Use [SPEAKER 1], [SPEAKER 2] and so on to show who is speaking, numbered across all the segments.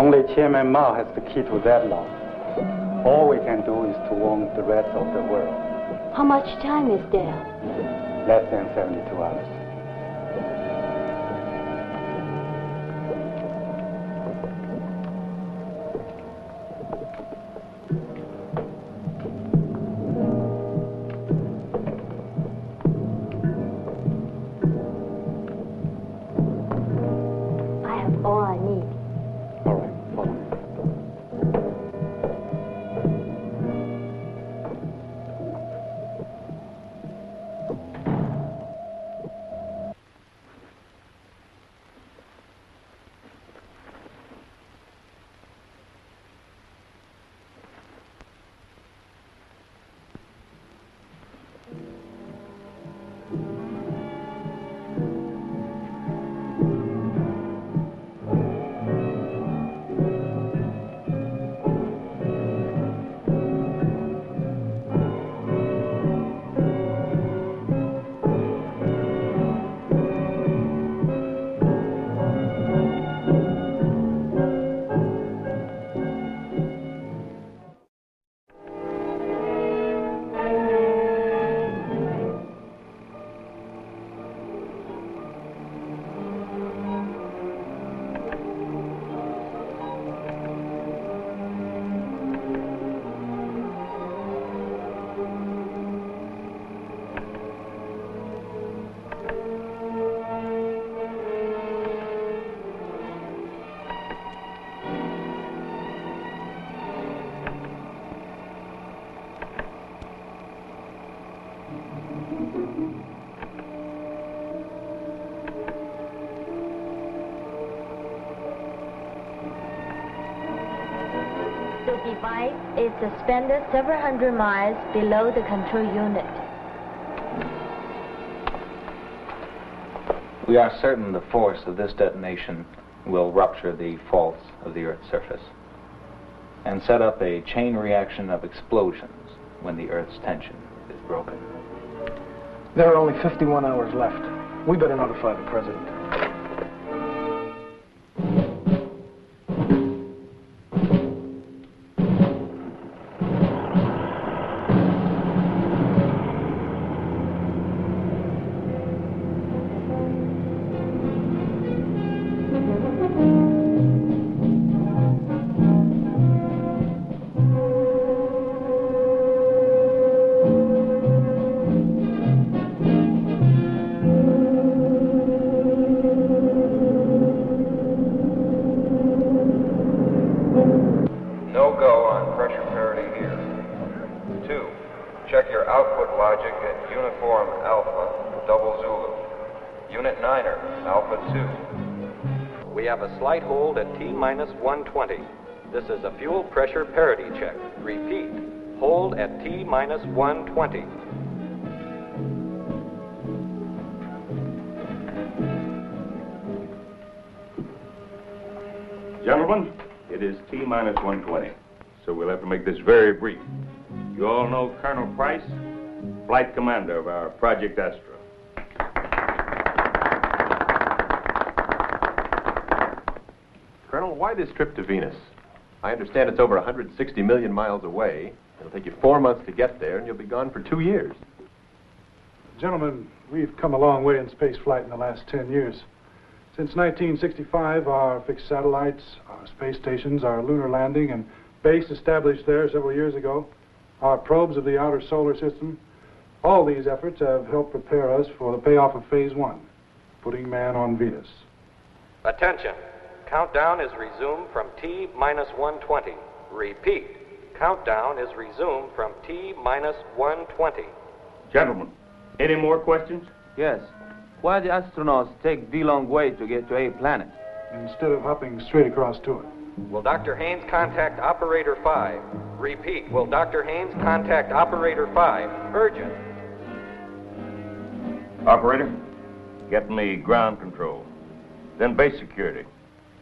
[SPEAKER 1] Only Chairman Mao has the key to that law. All we can do is to warn the rest of the world.
[SPEAKER 2] How much time is there?
[SPEAKER 1] Less than 72 hours.
[SPEAKER 2] I have all I need.
[SPEAKER 1] All right, follow me.
[SPEAKER 3] The device is suspended several hundred miles below the control unit.
[SPEAKER 4] We are certain the force of this detonation will rupture the faults of the Earth's surface and set up a chain reaction of explosions when the Earth's tension is broken.
[SPEAKER 5] There are only 51 hours left. We better notify the President.
[SPEAKER 6] Check your output logic at Uniform Alpha, Double Zulu. Unit 9er, Alpha 2.
[SPEAKER 7] We have a slight hold at T-120. This is a fuel pressure parity check. Repeat, hold at T-120.
[SPEAKER 8] Gentlemen, it is T-120, so we'll have to make this very brief. You all know Colonel Price, flight commander of our Project Astra.
[SPEAKER 9] Colonel, why this trip to Venus? I understand it's over 160 million miles away. It'll take you 4 months to get there, and you'll be gone for 2 years.
[SPEAKER 5] Gentlemen, we've come a long way in space flight in the last 10 years. Since 1965, our fixed satellites, our space stations, our lunar landing and base established there several years ago, our probes of the outer solar system, all these efforts have helped prepare us for the payoff of Phase 1, putting man on Venus.
[SPEAKER 7] Attention. Countdown is resumed from T-120. Repeat. Countdown is resumed from T-120.
[SPEAKER 8] Gentlemen, any more questions?
[SPEAKER 10] Yes. Why the astronauts take the long way to get to a planet?
[SPEAKER 5] Instead of hopping straight across to it.
[SPEAKER 7] Will Dr. Haynes contact Operator 5? Repeat, will Dr. Haynes contact Operator 5? Urgent.
[SPEAKER 8] Operator, get me ground control, then base security.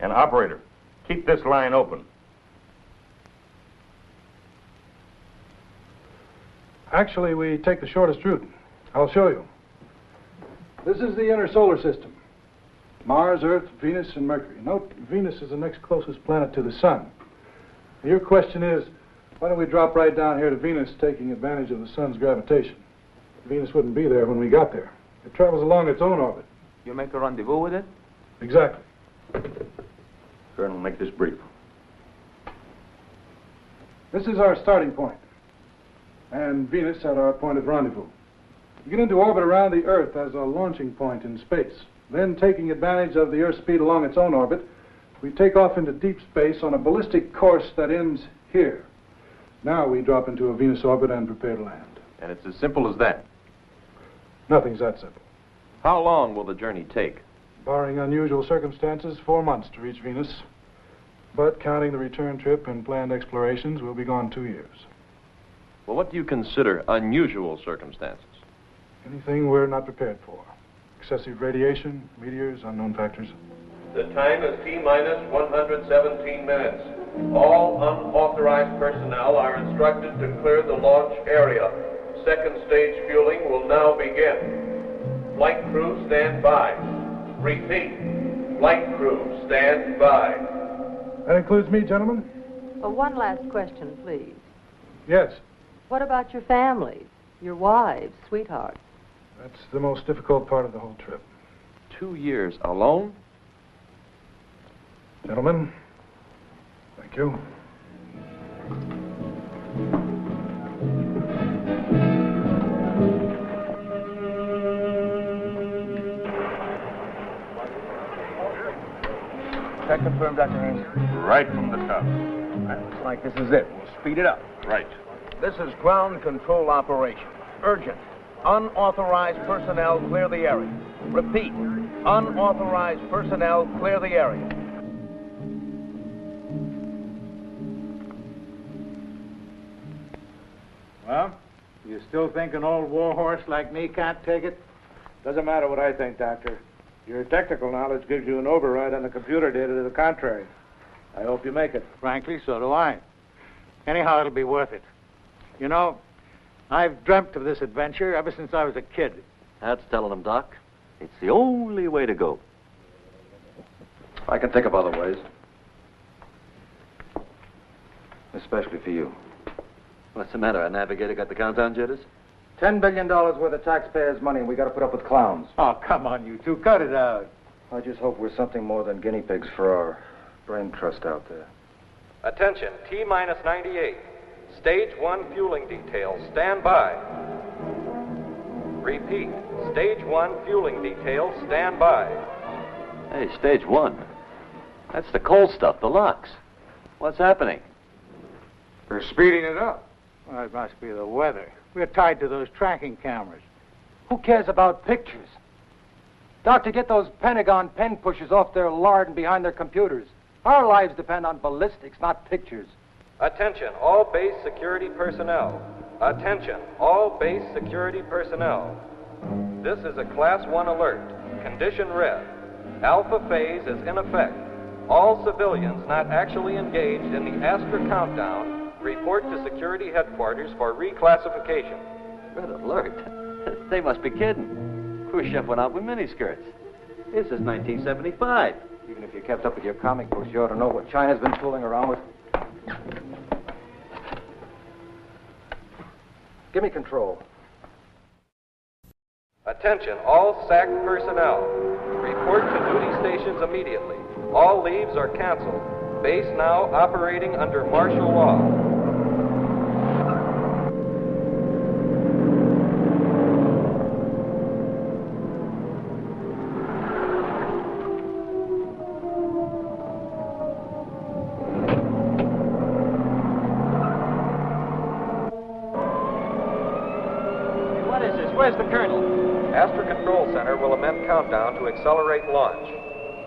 [SPEAKER 8] And operator, keep this line open.
[SPEAKER 5] Actually, we take the shortest route. I'll show you. This is the inner solar system. Mars, Earth, Venus, and Mercury. Note, Venus is the next closest planet to the sun. Your question is, why don't we drop right down here to Venus, taking advantage of the sun's gravitation? Venus wouldn't be there when we got there. It travels along its own orbit.
[SPEAKER 10] You make a rendezvous with it?
[SPEAKER 5] Exactly.
[SPEAKER 8] Colonel, make this brief.
[SPEAKER 5] This is our starting point, and Venus at our point of rendezvous. We get into orbit around the Earth as a launching point in space. Then, taking advantage of the Earth's speed along its own orbit, we take off into deep space on a ballistic course that ends here. Now we drop into a Venus orbit and prepare to land.
[SPEAKER 9] And it's as simple as that.
[SPEAKER 5] Nothing's that simple.
[SPEAKER 9] How long will the journey take?
[SPEAKER 5] Barring unusual circumstances, 4 months to reach Venus. But counting the return trip and planned explorations, we'll be gone 2 years.
[SPEAKER 9] Well, what do you consider unusual circumstances?
[SPEAKER 5] Anything we're not prepared for. Excessive radiation, meteors, unknown factors.
[SPEAKER 11] The time is T-minus 117 minutes. All unauthorized personnel are instructed to clear the launch area. Second stage fueling will now begin. Flight crew, stand by. Repeat. Flight crew, stand by.
[SPEAKER 5] That includes me, gentlemen?
[SPEAKER 12] One last question, please.
[SPEAKER 5] Yes.
[SPEAKER 12] What about your families, your wives, sweethearts?
[SPEAKER 5] That's the most difficult part of the whole trip.
[SPEAKER 9] 2 years alone?
[SPEAKER 5] Gentlemen, thank you.
[SPEAKER 10] That confirmed, Dr. Haynes?
[SPEAKER 8] Right from the top.
[SPEAKER 10] Looks like this is it. We'll speed it up.
[SPEAKER 8] Right.
[SPEAKER 10] This is ground control operation. Urgent. Unauthorized personnel clear the area. Repeat. Unauthorized personnel clear the area.
[SPEAKER 13] Well, you still think an old warhorse like me can't take it? Doesn't matter what I think, Doctor. Your technical knowledge gives you an override on the computer data to the contrary. I hope you make it. Frankly, so do I. Anyhow, it'll be worth it. You know, I've dreamt of this adventure ever since I was a kid.
[SPEAKER 14] That's telling them, Doc. It's the only way to go.
[SPEAKER 15] I can think of other ways. Especially for you.
[SPEAKER 14] What's the matter? Our navigator got the countdown jitters?
[SPEAKER 15] $10 billion worth of taxpayers' money, and we got to put up with clowns.
[SPEAKER 13] Oh, come on, you two. Cut it out.
[SPEAKER 15] I just hope we're something more than guinea pigs for our brain trust out there.
[SPEAKER 7] Attention, T-minus 98. Stage 1 fueling details, stand by. Repeat, Stage 1 fueling details, stand by.
[SPEAKER 14] Hey, stage 1. That's the cold stuff, the locks. What's happening?
[SPEAKER 13] They're speeding it up. Well, it must be the weather. We're tied to those tracking cameras.
[SPEAKER 15] Who cares about pictures? Doctor, get those Pentagon pen pushers off their lard and behind their computers. Our lives depend on ballistics, not pictures.
[SPEAKER 7] Attention, all base security personnel. Attention, all base security personnel. This is a Class 1 alert. Condition red. Alpha phase is in effect. All civilians not actually engaged in the Astra countdown report to security headquarters for reclassification.
[SPEAKER 14] Red alert? They must be kidding. Khrushchev went out with miniskirts. This is 1975.
[SPEAKER 15] Even if you kept up with your comic books, you ought to know what China's been fooling around with. Give me control.
[SPEAKER 7] Attention, all SAC personnel. Report to duty stations immediately. All leaves are canceled. Base now operating under martial law.
[SPEAKER 10] Where's the colonel?
[SPEAKER 7] Astra Control Center will amend countdown to accelerate launch.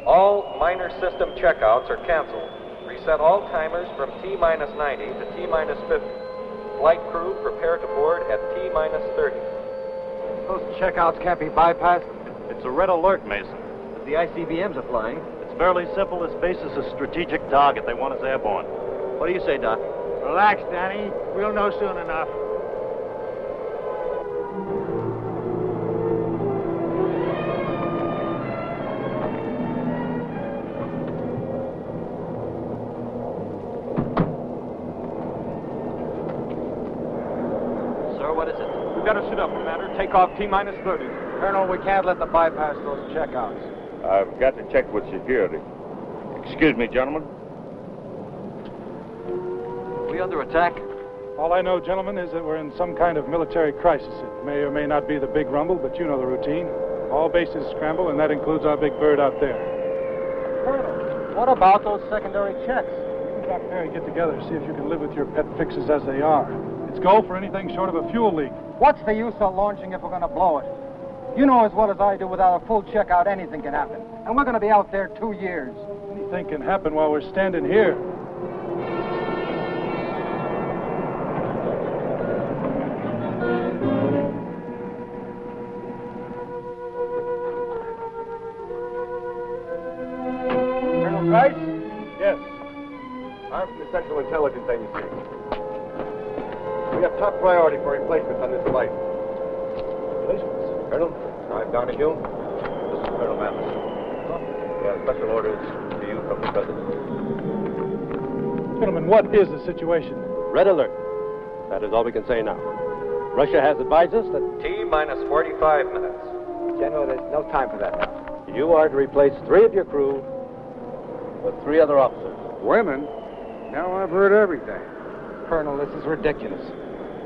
[SPEAKER 7] All minor system checkouts are canceled. Reset all timers from T-minus 90 to T-minus 50. Flight crew prepare to board at T-minus 30.
[SPEAKER 15] Those checkouts can't be bypassed.
[SPEAKER 16] It's a red alert, Mason.
[SPEAKER 14] But the ICBMs are flying.
[SPEAKER 16] It's fairly simple. This base is a strategic target. They want us airborne.
[SPEAKER 14] What do you say, Doc?
[SPEAKER 13] Relax, Danny. We'll know soon enough.
[SPEAKER 17] better sit up, Commander. Take off T-minus 30.
[SPEAKER 15] Colonel, we can't let them bypass those checkouts.
[SPEAKER 8] I've got to check with security. Excuse me, gentlemen.
[SPEAKER 14] Are we under attack?
[SPEAKER 5] All I know, gentlemen, is that we're in some kind of military crisis. It may or may not be the big rumble, but you know the routine. All bases scramble, and that includes our big bird out there.
[SPEAKER 15] Colonel, what about those secondary checks?
[SPEAKER 5] You and Dr. Perry get together, see if you can live with your pet fixes as they are. It's go for anything short of a fuel leak.
[SPEAKER 15] What's the use of launching if we're going to blow it? You know as well as I do, without a full checkout, anything can happen. And we're going to be out there 2 years.
[SPEAKER 5] Anything can happen while we're standing here.
[SPEAKER 10] Colonel Price?
[SPEAKER 5] Yes.
[SPEAKER 10] I'm from the Central Intelligence Agency. We have top priority for replacements on this flight.
[SPEAKER 5] Replacements?
[SPEAKER 10] Colonel, I'm Donahue. This is Colonel Mathis. We have special orders to you from the President.
[SPEAKER 5] Gentlemen, what is the situation?
[SPEAKER 18] Red alert. That is all we can say now. Russia has advised us that...
[SPEAKER 7] T-minus 45 minutes.
[SPEAKER 18] General, there's no time for that now. You are to replace 3 of your crew with 3 other officers.
[SPEAKER 13] Women? Now I've heard everything.
[SPEAKER 15] Colonel, this is ridiculous.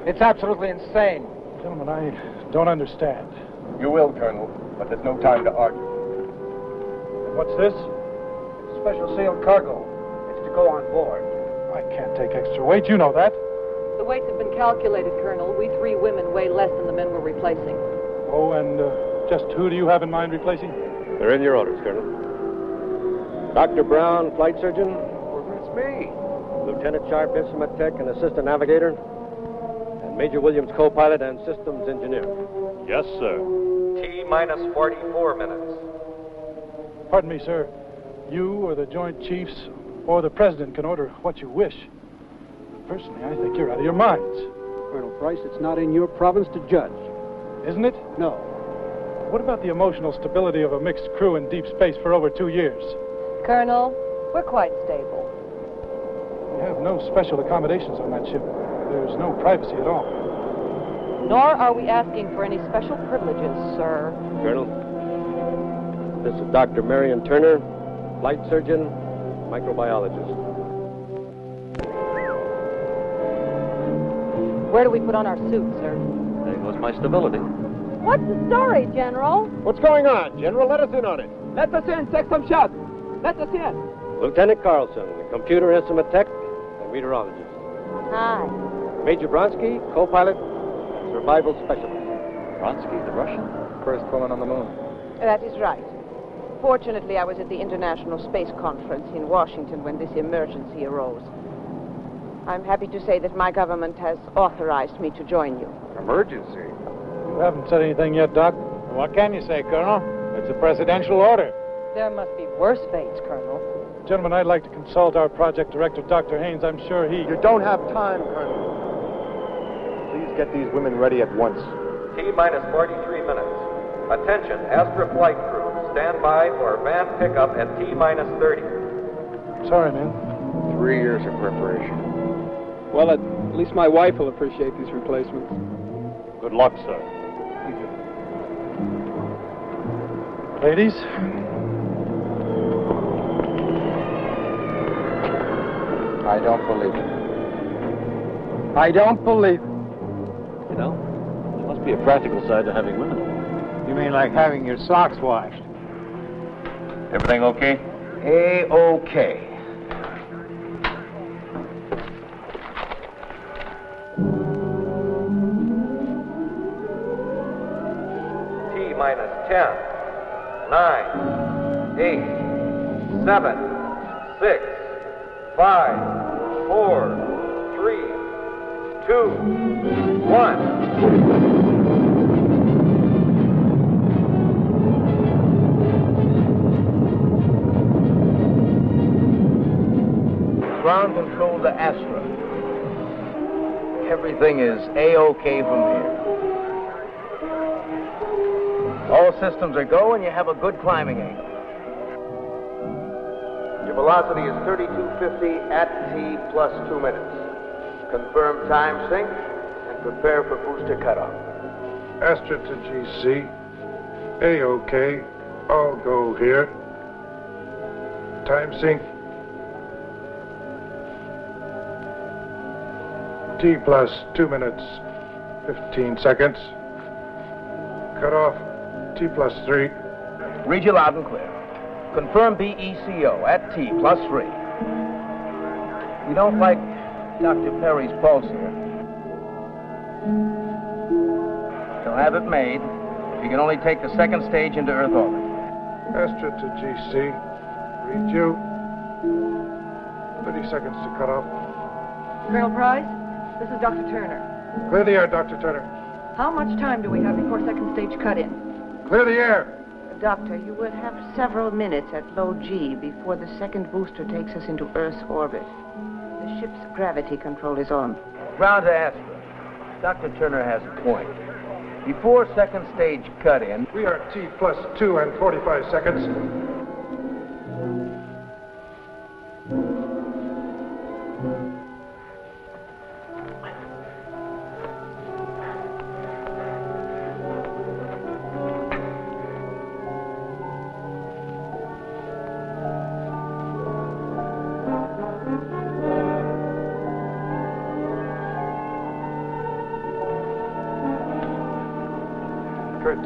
[SPEAKER 15] It's absolutely insane.
[SPEAKER 5] Gentlemen, I don't understand.
[SPEAKER 10] You will, Colonel, but there's no time to argue.
[SPEAKER 5] What's this?
[SPEAKER 10] Special sealed cargo. It's to go on board.
[SPEAKER 5] I can't take extra weight, you know that.
[SPEAKER 12] The weights have been calculated, Colonel. We 3 women weigh less than the men we're replacing.
[SPEAKER 5] Oh, and just who do you have in mind replacing?
[SPEAKER 18] They're in your orders, Colonel. Dr. Brown, flight surgeon.
[SPEAKER 10] Well, it's me.
[SPEAKER 18] Lieutenant Sharp, instrument tech and assistant navigator. And Major Williams, co-pilot and systems engineer.
[SPEAKER 16] Yes, sir.
[SPEAKER 7] T-minus 44 minutes.
[SPEAKER 5] Pardon me, sir. You or the Joint Chiefs or the President can order what you wish. Personally, I think you're out of your minds.
[SPEAKER 19] Colonel Price, it's not in your province to judge.
[SPEAKER 5] Isn't it?
[SPEAKER 19] No.
[SPEAKER 5] What about the emotional stability of a mixed crew in deep space for over 2 years?
[SPEAKER 12] Colonel, we're quite stable.
[SPEAKER 5] We have no special accommodations on that ship. There's no privacy at all.
[SPEAKER 12] Nor are we asking for any special privileges, sir.
[SPEAKER 18] Colonel, this is Dr. Marion Turner, flight surgeon, microbiologist.
[SPEAKER 12] Where do we put on our suits, sir?
[SPEAKER 14] There goes my stability.
[SPEAKER 2] What's the story, General?
[SPEAKER 18] What's going on, General? Let us in on it.
[SPEAKER 19] Let us in, take some shots. Let us in.
[SPEAKER 18] Lieutenant Carlson, computer instrument tech and meteorologist.
[SPEAKER 2] Hi.
[SPEAKER 18] Major Bronsky, co-pilot and survival specialist.
[SPEAKER 14] Bronsky, the Russian?
[SPEAKER 10] First woman on the moon.
[SPEAKER 20] That is right. Fortunately, I was at the International Space Conference in Washington when this emergency arose. I'm happy to say that my government has authorized me to join you.
[SPEAKER 10] Emergency?
[SPEAKER 5] You haven't said anything yet, Doc.
[SPEAKER 13] What can you say, Colonel? It's a presidential order.
[SPEAKER 12] There must be worse fates, Colonel.
[SPEAKER 5] Gentlemen, I'd like to consult our project director, Dr. Haynes. I'm sure he...
[SPEAKER 9] You don't have time, Colonel. Please get these women ready at once.
[SPEAKER 7] T-minus 43 minutes. Attention, Astra flight crew. Stand by for van pickup at T-minus 30.
[SPEAKER 5] Sorry, man.
[SPEAKER 10] 3 years of preparation.
[SPEAKER 19] Well, at least my wife will appreciate these replacements.
[SPEAKER 16] Good luck, sir.
[SPEAKER 5] Ladies?
[SPEAKER 10] I don't believe it.
[SPEAKER 19] I don't believe it.
[SPEAKER 14] You know, there must be a practical side to having women.
[SPEAKER 13] You mean like having your socks washed?
[SPEAKER 8] Everything okay?
[SPEAKER 10] A-okay.
[SPEAKER 7] T-minus 10, 9, 8, 7, 6, 5, 4, 3, 2, 1.
[SPEAKER 10] Ground control to Astra. Everything is A-okay from here. All systems are go and you have a good climbing angle. Your velocity is 3250 at T plus 2 minutes. Confirm time sync and prepare for booster cutoff.
[SPEAKER 5] Astra to GC. A-OK. All go here. Time sync. T plus 2 minutes, 15 seconds. Cut off. T plus 3.
[SPEAKER 10] Read you loud and clear. Confirm BECO at T plus 3. We don't like Dr. Perry's pulse here. He'll have it made if he can only take the second stage into Earth orbit.
[SPEAKER 5] Astra to GC. Read you. 30 seconds to cut off.
[SPEAKER 12] Colonel Price, this is Dr. Turner.
[SPEAKER 5] Clear the air, Dr. Turner.
[SPEAKER 12] How much time do we have before second stage cut-in?
[SPEAKER 5] Clear the air.
[SPEAKER 20] Doctor, you will have several minutes at low G before the second booster takes us into Earth's orbit. The ship's gravity control is on.
[SPEAKER 10] Ground to Astra. Dr. Turner has a point. Before second stage cut-in...
[SPEAKER 5] We are T plus 2 and 45 seconds.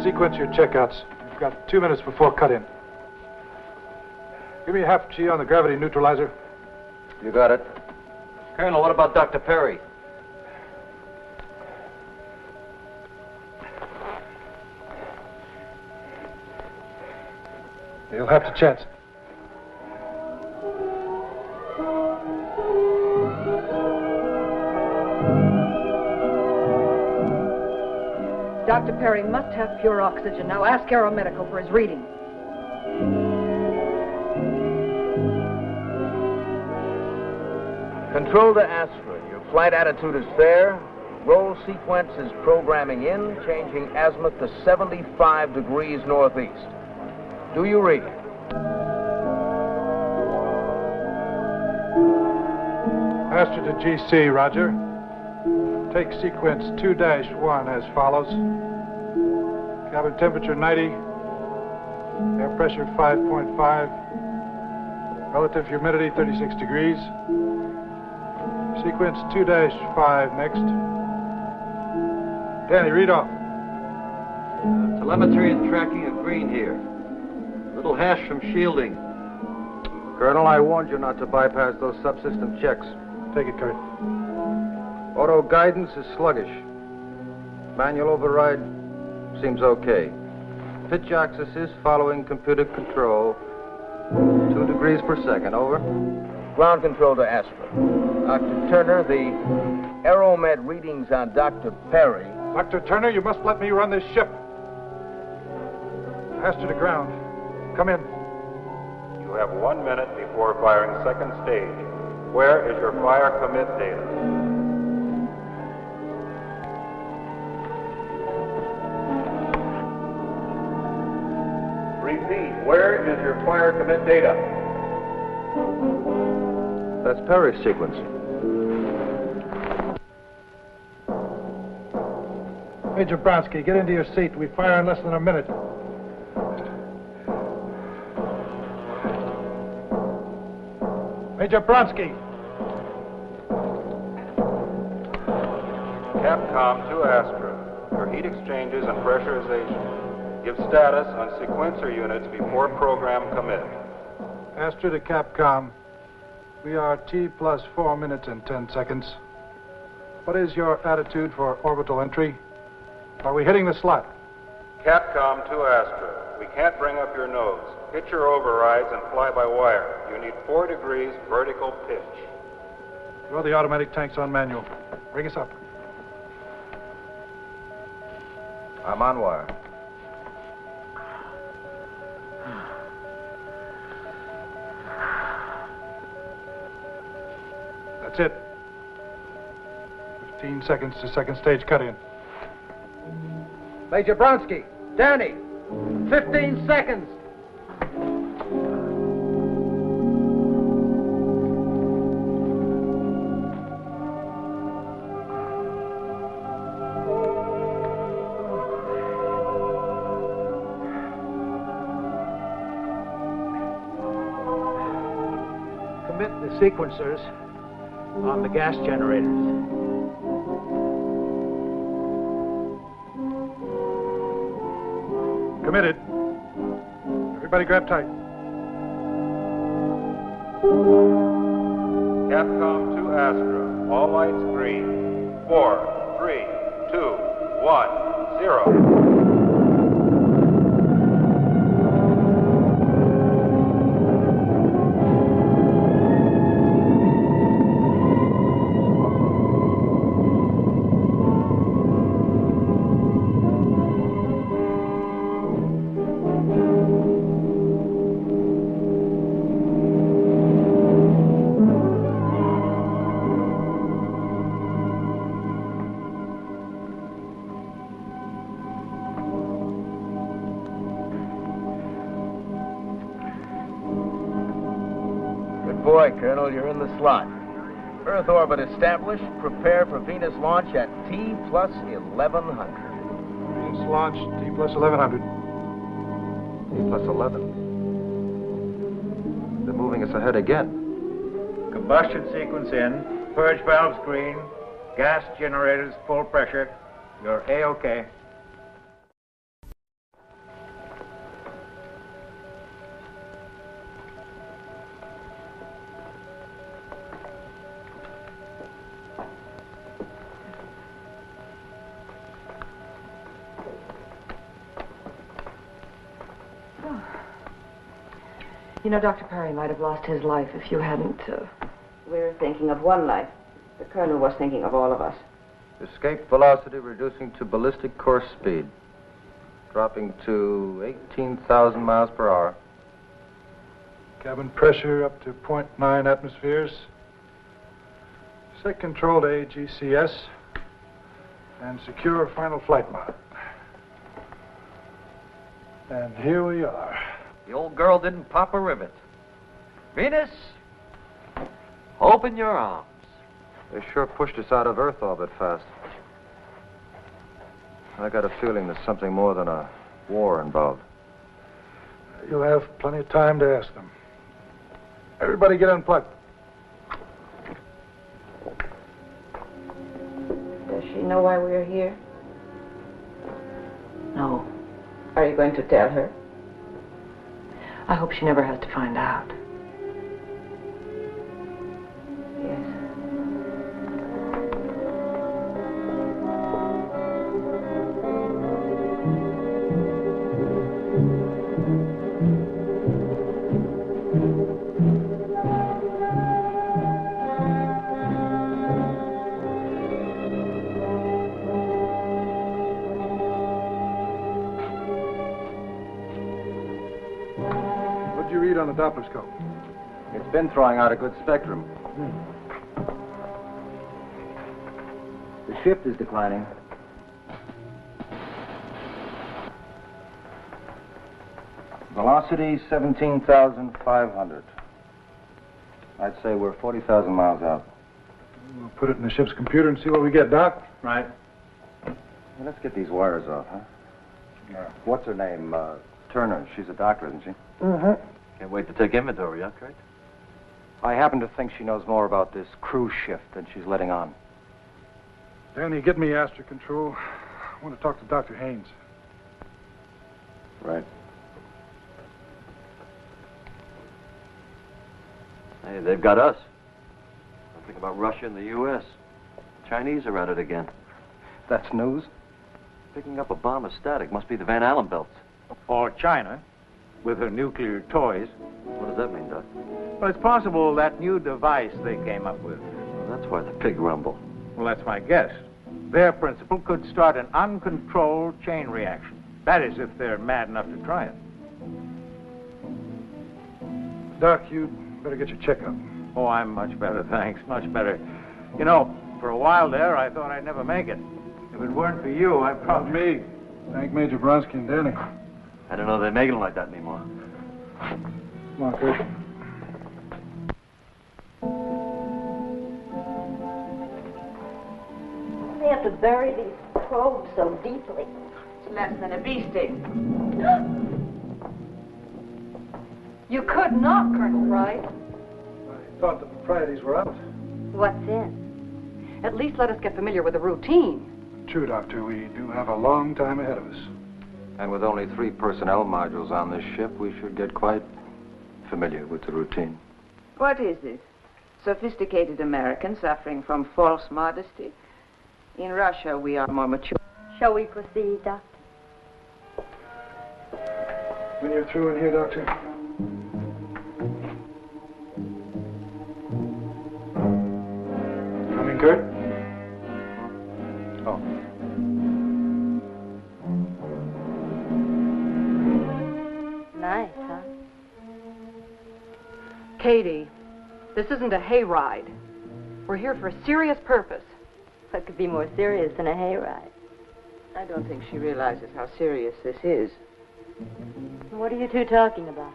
[SPEAKER 5] Sequence your checkouts. You've got 2 minutes before cut-in. Give me a half G on the gravity neutralizer.
[SPEAKER 14] You got it. Colonel, what about Dr. Perry?
[SPEAKER 5] You'll have to chance.
[SPEAKER 12] Dr. Perry must have pure oxygen. Now ask Aeromedical for his reading.
[SPEAKER 10] Control to Astra. Your flight attitude is fair. Roll sequence is programming in, changing azimuth to 75 degrees northeast. Do you read?
[SPEAKER 5] Astra to GC, roger. Take sequence 2-1 as follows. Cabin temperature 90. Air pressure 5.5. Relative humidity 36 degrees. Sequence 2-5 next. Danny, read off.
[SPEAKER 14] Telemetry and tracking of green here. Little hash from shielding.
[SPEAKER 15] Colonel, I warned you not to bypass those subsystem checks.
[SPEAKER 5] Take it, Kurt.
[SPEAKER 15] Auto guidance is sluggish. Manual override seems okay. Pitch axis is following computer control. 2 degrees per second, over.
[SPEAKER 10] Ground control to Astra. Dr. Turner, the Aeromed readings on Dr. Perry.
[SPEAKER 5] Dr. Turner, you must let me run this ship. Astra to ground. Come in.
[SPEAKER 6] You have 1 minute before firing second stage. Where is your fire commit data? Repeat, where is your fire commit data?
[SPEAKER 15] That's Perry's sequence.
[SPEAKER 5] Major Bronsky, get into your seat. We fire in less than a minute. Major Bronsky.
[SPEAKER 6] Capcom to Astra. Your heat exchanges and pressurization. Give status on sequencer units before program commit.
[SPEAKER 5] Astra to Capcom. We are T plus 4 minutes and 10 seconds. What is your attitude for orbital entry? Are we hitting the slot?
[SPEAKER 6] Capcom to Astra. We can't bring up your nose. Hit your overrides and fly by wire. You need 4 degrees vertical pitch.
[SPEAKER 5] Throw the automatic tanks on manual. Bring us up.
[SPEAKER 15] I'm on wire.
[SPEAKER 5] That's it. 15 seconds to second stage cut-in.
[SPEAKER 15] Major Bronsky, Danny, 15 seconds.
[SPEAKER 13] the sequencers on the gas generators.
[SPEAKER 5] Committed. Everybody grab tight.
[SPEAKER 6] Capcom to Astra. All lights green. 4, 3, 2, 1, 0.
[SPEAKER 10] Boy, Colonel, you're in the slot. Earth orbit established. Prepare for Venus launch at T plus 1100.
[SPEAKER 5] Venus launch, T plus 1100.
[SPEAKER 15] T plus 11. They're moving us ahead again.
[SPEAKER 13] Combustion sequence in. Purge valves green. Gas generators full pressure. You're A-OK.
[SPEAKER 12] You know, Dr. Perry might have lost his life if you hadn't,
[SPEAKER 20] We're thinking of one life. The Colonel was thinking of all of us.
[SPEAKER 15] Escape velocity reducing to ballistic course speed. Dropping to 18,000 miles per hour.
[SPEAKER 5] Cabin pressure up to 0.9 atmospheres. Set control to AGCS. And secure final flight mode. And here we are.
[SPEAKER 14] The old girl didn't pop a rivet. Venus, open your arms.
[SPEAKER 15] They sure pushed us out of Earth orbit fast. I got a feeling there's something more than a war involved.
[SPEAKER 5] You'll have plenty of time to ask them. Everybody get unplugged.
[SPEAKER 20] Does she know why we're here?
[SPEAKER 12] No.
[SPEAKER 20] Are you going to tell her?
[SPEAKER 12] I hope she never has to find out.
[SPEAKER 20] Yes.
[SPEAKER 5] On the Doppler scope.
[SPEAKER 15] It's been throwing out a good spectrum. The shift is declining. Velocity 17,500. I'd say we're 40,000 miles out.
[SPEAKER 5] We'll put it in the ship's computer and see what we get, Doc.
[SPEAKER 13] Right.
[SPEAKER 15] Well, let's get these wires off, huh? What's her name? Turner. She's a doctor, isn't she?
[SPEAKER 14] Mm-hmm. Can't wait to take inventory, huh, Kurt?
[SPEAKER 15] I happen to think she knows more about this crew shift than she's letting on.
[SPEAKER 5] Danny, get me Astra Control. I want to talk to Dr. Haynes.
[SPEAKER 15] Right.
[SPEAKER 14] Hey, they've got us. I'm thinking about Russia and the U.S. Chinese are at it again.
[SPEAKER 15] That's news?
[SPEAKER 14] Picking up a bomb is static. Must be the Van Allen belts.
[SPEAKER 13] Or China, with her nuclear toys.
[SPEAKER 14] What does that mean, Doc?
[SPEAKER 13] Well, it's possible that new device they came up with.
[SPEAKER 14] Well, that's why the pig rumble.
[SPEAKER 13] Well, that's my guess. Their principle could start an uncontrolled chain reaction. That is, if they're mad enough to try it.
[SPEAKER 5] Doc, you'd better get your checkup.
[SPEAKER 13] Oh, I'm much better, thanks. Much better. You know, for a while there, I thought I'd never make it. If it weren't for you, I'd probably...
[SPEAKER 5] Me. Thank Major Bronsky and Danny.
[SPEAKER 14] I don't know they make them like that anymore.
[SPEAKER 5] Come on, Kurt.
[SPEAKER 3] They have to bury these probes so deeply.
[SPEAKER 20] It's less than a bee sting.
[SPEAKER 12] You could not, Colonel Wright.
[SPEAKER 5] thought the proprieties were out.
[SPEAKER 12] What's in? At least let us get familiar with the routine.
[SPEAKER 5] True, Doctor. We do have a long time ahead of us.
[SPEAKER 15] And with only 3 personnel modules on this ship, we should get quite familiar with the routine.
[SPEAKER 20] What is this? Sophisticated American suffering from false modesty? In Russia, we are more mature.
[SPEAKER 2] Shall we proceed, Doctor?
[SPEAKER 5] When you're through in here, Doctor. Coming, Kurt? Oh.
[SPEAKER 2] Nice, huh?
[SPEAKER 12] Katie, this isn't a hayride. We're here for a serious purpose.
[SPEAKER 2] What could be more serious than a hayride?
[SPEAKER 20] I don't think she realizes how serious this is.
[SPEAKER 2] What are you two talking about?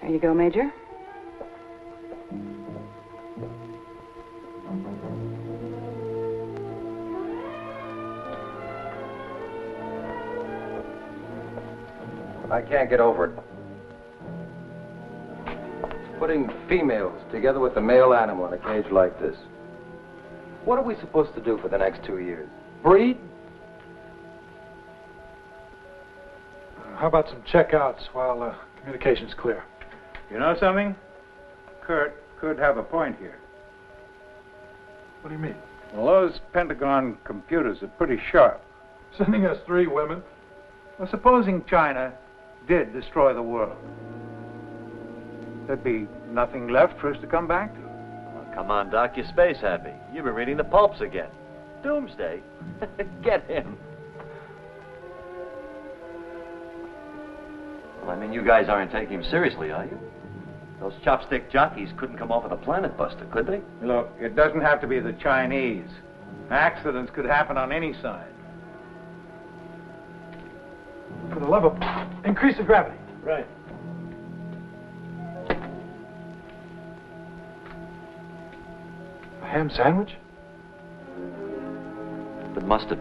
[SPEAKER 12] There you go, Major.
[SPEAKER 15] I can't get over it. Putting females together with the male animal in a cage like this. What are we supposed to do for the next 2 years? Breed?
[SPEAKER 5] How about some checkouts while communication's clear?
[SPEAKER 13] You know something? Kurt could have a point here.
[SPEAKER 5] What do you mean?
[SPEAKER 13] Well, those Pentagon computers are pretty sharp.
[SPEAKER 5] Sending us 3 women?
[SPEAKER 13] Well, supposing China did destroy the world, there'd be nothing left for us to come back to.
[SPEAKER 14] Oh, come on, Doc, you're space happy. You've been reading the pulps again. Doomsday? Get him. Well, I mean, you guys aren't taking him seriously, are you? Those chopstick jockeys couldn't come off with a planet buster, could they?
[SPEAKER 13] Look, it doesn't have to be the Chinese. Accidents could happen on any side.
[SPEAKER 5] For the love of... increase the gravity.
[SPEAKER 13] Right.
[SPEAKER 5] A ham sandwich?
[SPEAKER 14] With mustard.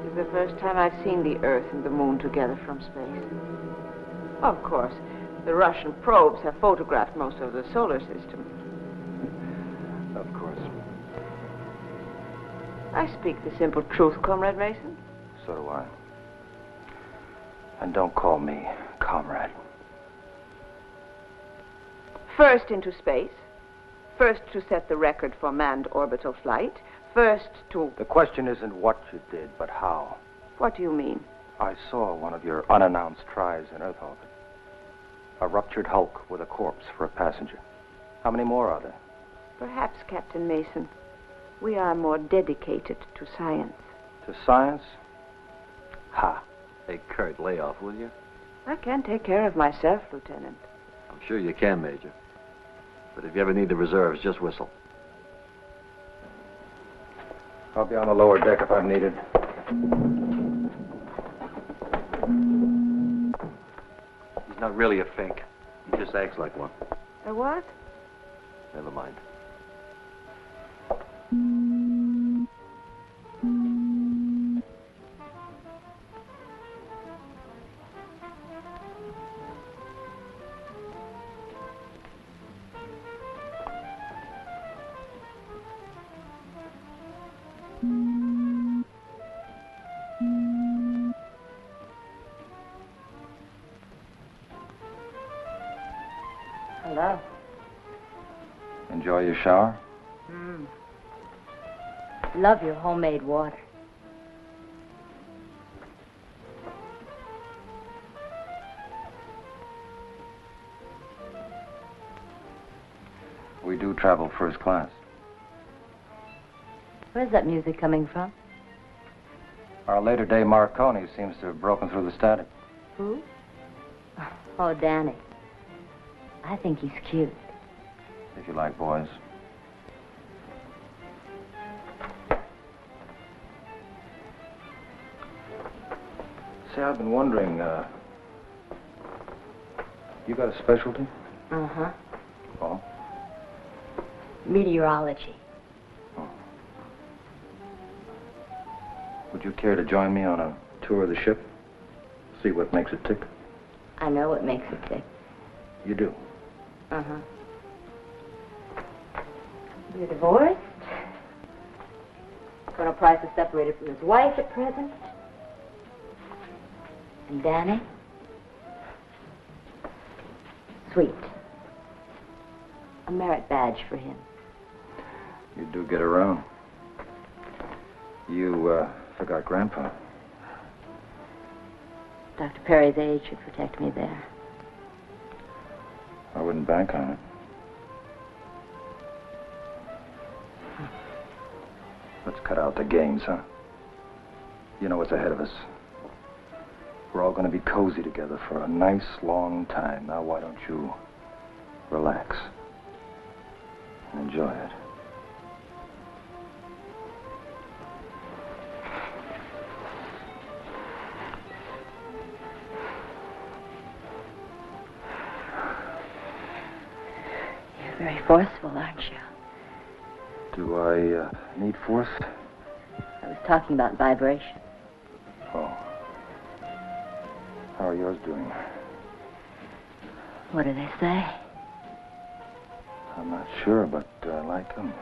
[SPEAKER 20] This is the first time I've seen the Earth and the Moon together from space. Of course, the Russian probes have photographed most of the solar system.
[SPEAKER 15] Of course.
[SPEAKER 20] I speak the simple truth, Comrade Mason.
[SPEAKER 15] So do I. And don't call me comrade.
[SPEAKER 20] First into space. First to set the record for manned orbital flight. First to...
[SPEAKER 15] The question isn't what you did, but how.
[SPEAKER 20] What do you mean?
[SPEAKER 15] I saw one of your unannounced tries in Earth orbit. A ruptured hulk with a corpse for a passenger. How many more are there?
[SPEAKER 20] Perhaps, Captain Mason, we are more dedicated to science.
[SPEAKER 15] To science? Ha.
[SPEAKER 14] Hey, Kurt, lay off, will you?
[SPEAKER 20] I can take care of myself, Lieutenant.
[SPEAKER 14] I'm sure you can, Major. But if you ever need the reserves, just whistle.
[SPEAKER 15] I'll be on the lower deck if I'm needed.
[SPEAKER 14] He's not really a fink. He just acts like one.
[SPEAKER 20] A what?
[SPEAKER 14] Never mind.
[SPEAKER 20] Hello.
[SPEAKER 15] Enjoy your shower?
[SPEAKER 2] Love your homemade water.
[SPEAKER 15] We do travel first class.
[SPEAKER 2] Where's that music coming from?
[SPEAKER 15] Our later day Marconi seems to have broken through the static.
[SPEAKER 2] Who? Oh, Danny. I think he's cute.
[SPEAKER 15] If you like boys. Say, I've been wondering, you got a specialty?
[SPEAKER 2] Uh-huh.
[SPEAKER 15] Oh?
[SPEAKER 2] Meteorology.
[SPEAKER 15] Would you care to join me on a tour of the ship? See what makes it tick?
[SPEAKER 2] I know what makes it tick.
[SPEAKER 15] You do?
[SPEAKER 2] Uh-huh. You're divorced. Colonel Price is separated from his wife at present. And Danny? Sweet. A merit badge for him.
[SPEAKER 15] You do get around. You, forgot Grandpa.
[SPEAKER 2] Dr. Perry's age should protect me there.
[SPEAKER 15] I wouldn't bank on it. Let's cut out the games, huh? You know what's ahead of us. We're all going to be cozy together for a nice long time. Now, why don't you relax and enjoy it?
[SPEAKER 2] You're very forceful, aren't you?
[SPEAKER 15] Do I need force?
[SPEAKER 2] I was talking about vibration.
[SPEAKER 15] Oh. How are yours doing?
[SPEAKER 2] What do they say?
[SPEAKER 15] I'm not sure, but I like them.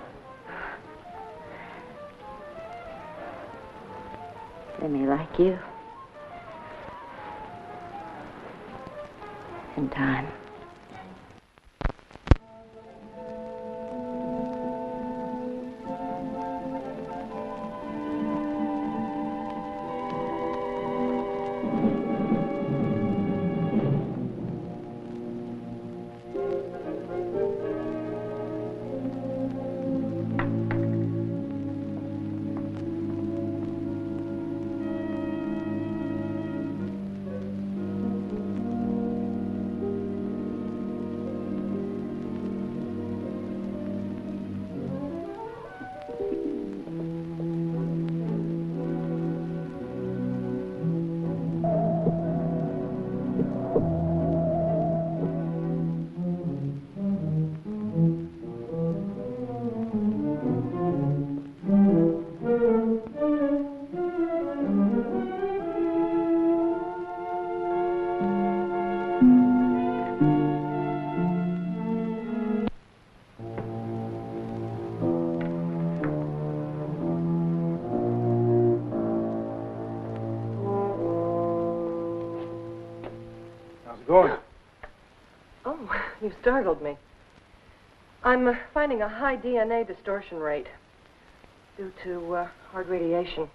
[SPEAKER 2] They may like you. In time.
[SPEAKER 5] Going?
[SPEAKER 12] Oh, you startled me. I'm finding a high DNA distortion rate due to hard radiation.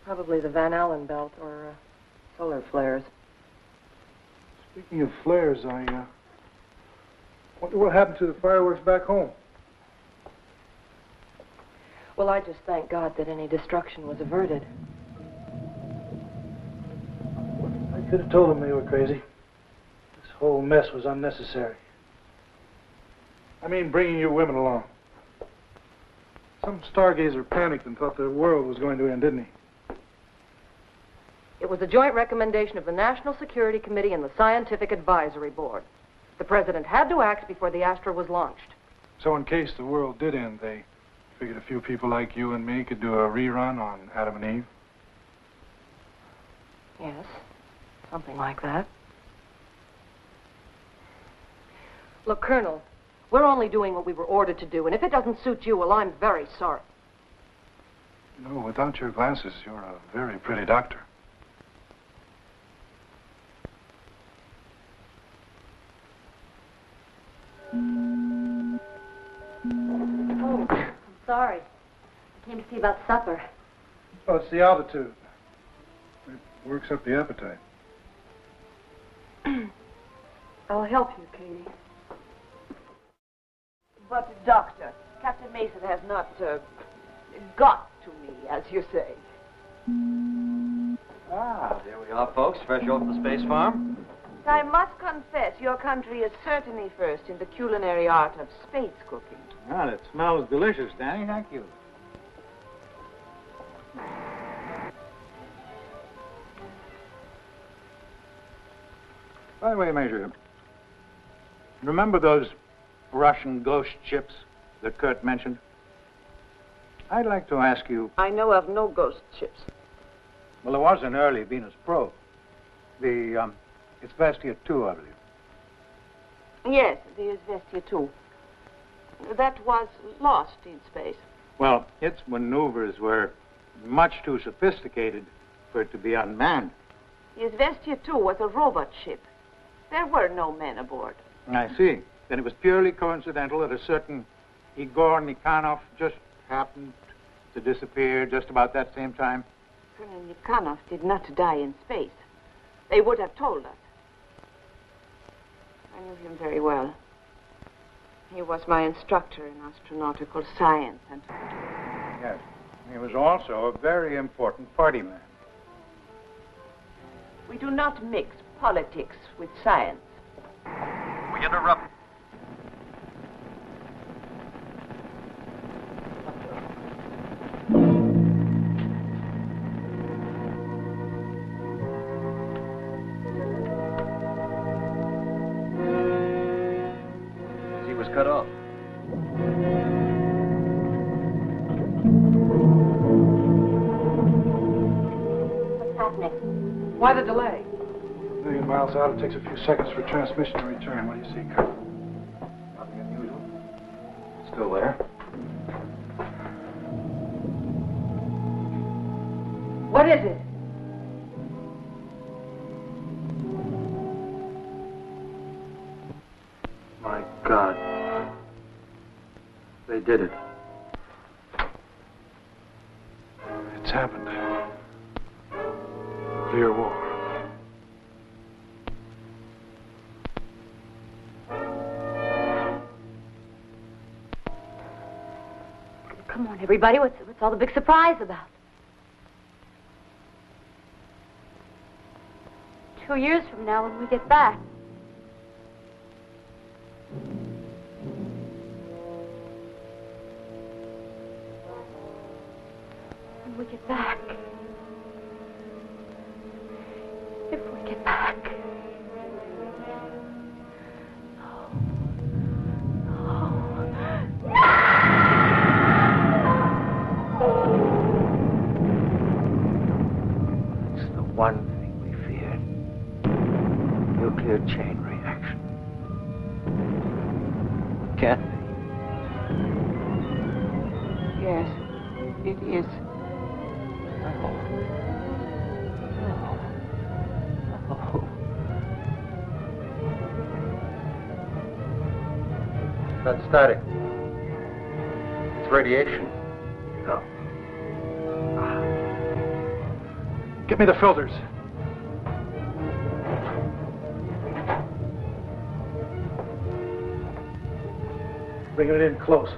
[SPEAKER 12] Probably the Van Allen belt or solar flares.
[SPEAKER 5] Speaking of flares, I wonder what happened to the fireworks back home.
[SPEAKER 12] Well, I just thank God that any destruction was averted.
[SPEAKER 5] I could have told them they were crazy. This whole mess was unnecessary. I mean, bringing you women along. Some stargazer panicked and thought the world was going to end, didn't he?
[SPEAKER 12] It was a joint recommendation of the National Security Committee and the Scientific Advisory Board. The president had to act before the Astra was launched.
[SPEAKER 5] So in case the world did end, they figured a few people like you and me could do a rerun on Adam and Eve?
[SPEAKER 12] Yes, something like that. Look, Colonel, we're only doing what we were ordered to do, and if it doesn't suit you, well, I'm very sorry.
[SPEAKER 5] No, without your glasses, you're a very pretty doctor.
[SPEAKER 2] Oh, I'm sorry. I came to see about supper.
[SPEAKER 5] Oh, it's the altitude. It works up the appetite.
[SPEAKER 12] I'll help you, Katie.
[SPEAKER 20] But, Doctor, Captain Mason has not, got to me, as you say.
[SPEAKER 14] Ah, there we are, folks, fresh off the space farm.
[SPEAKER 20] I must confess, your country is certainly first in the culinary art of space cooking.
[SPEAKER 13] Well, it smells delicious, Danny. Thank you. By the way, Major, remember those Russian ghost ships that Kurt mentioned? I'd like to ask you...
[SPEAKER 20] I know of no ghost ships.
[SPEAKER 13] Well, there was an early Venus probe. It's Vestia 2, I believe.
[SPEAKER 20] Yes, the Izvestia 2. That was lost in space.
[SPEAKER 13] Well, its maneuvers were much too sophisticated for it to be unmanned.
[SPEAKER 20] The Izvestia 2 was a robot ship. There were no men aboard.
[SPEAKER 13] I see. Then it was purely coincidental that a certain Igor Nikanov just happened to disappear just about that same time?
[SPEAKER 20] Colonel Nikanov did not die in space. They would have told us. I knew him very well. He was my instructor in astronautical science and...
[SPEAKER 13] Yes. He was also a very important party man.
[SPEAKER 20] We do not mix politics with science.
[SPEAKER 11] We interrupt.
[SPEAKER 14] He was cut off.
[SPEAKER 2] What's happening?
[SPEAKER 12] Why the delay?
[SPEAKER 5] A million miles out, it takes a few seconds for transmission to return. What do you see, Colonel?
[SPEAKER 15] Nothing unusual. Still there.
[SPEAKER 12] What is it?
[SPEAKER 15] My God. They did it.
[SPEAKER 5] It's happened. Nuclear war.
[SPEAKER 2] Come on, everybody. What's all the big surprise about? 2 years from now when we get back. When we get back. If we get back.
[SPEAKER 10] It's the one thing we feared. Nuclear chain reaction.
[SPEAKER 14] Kathy.
[SPEAKER 20] Yes, it is.
[SPEAKER 15] That's static. It's radiation.
[SPEAKER 5] No. Get me the filters. Bringing it in close.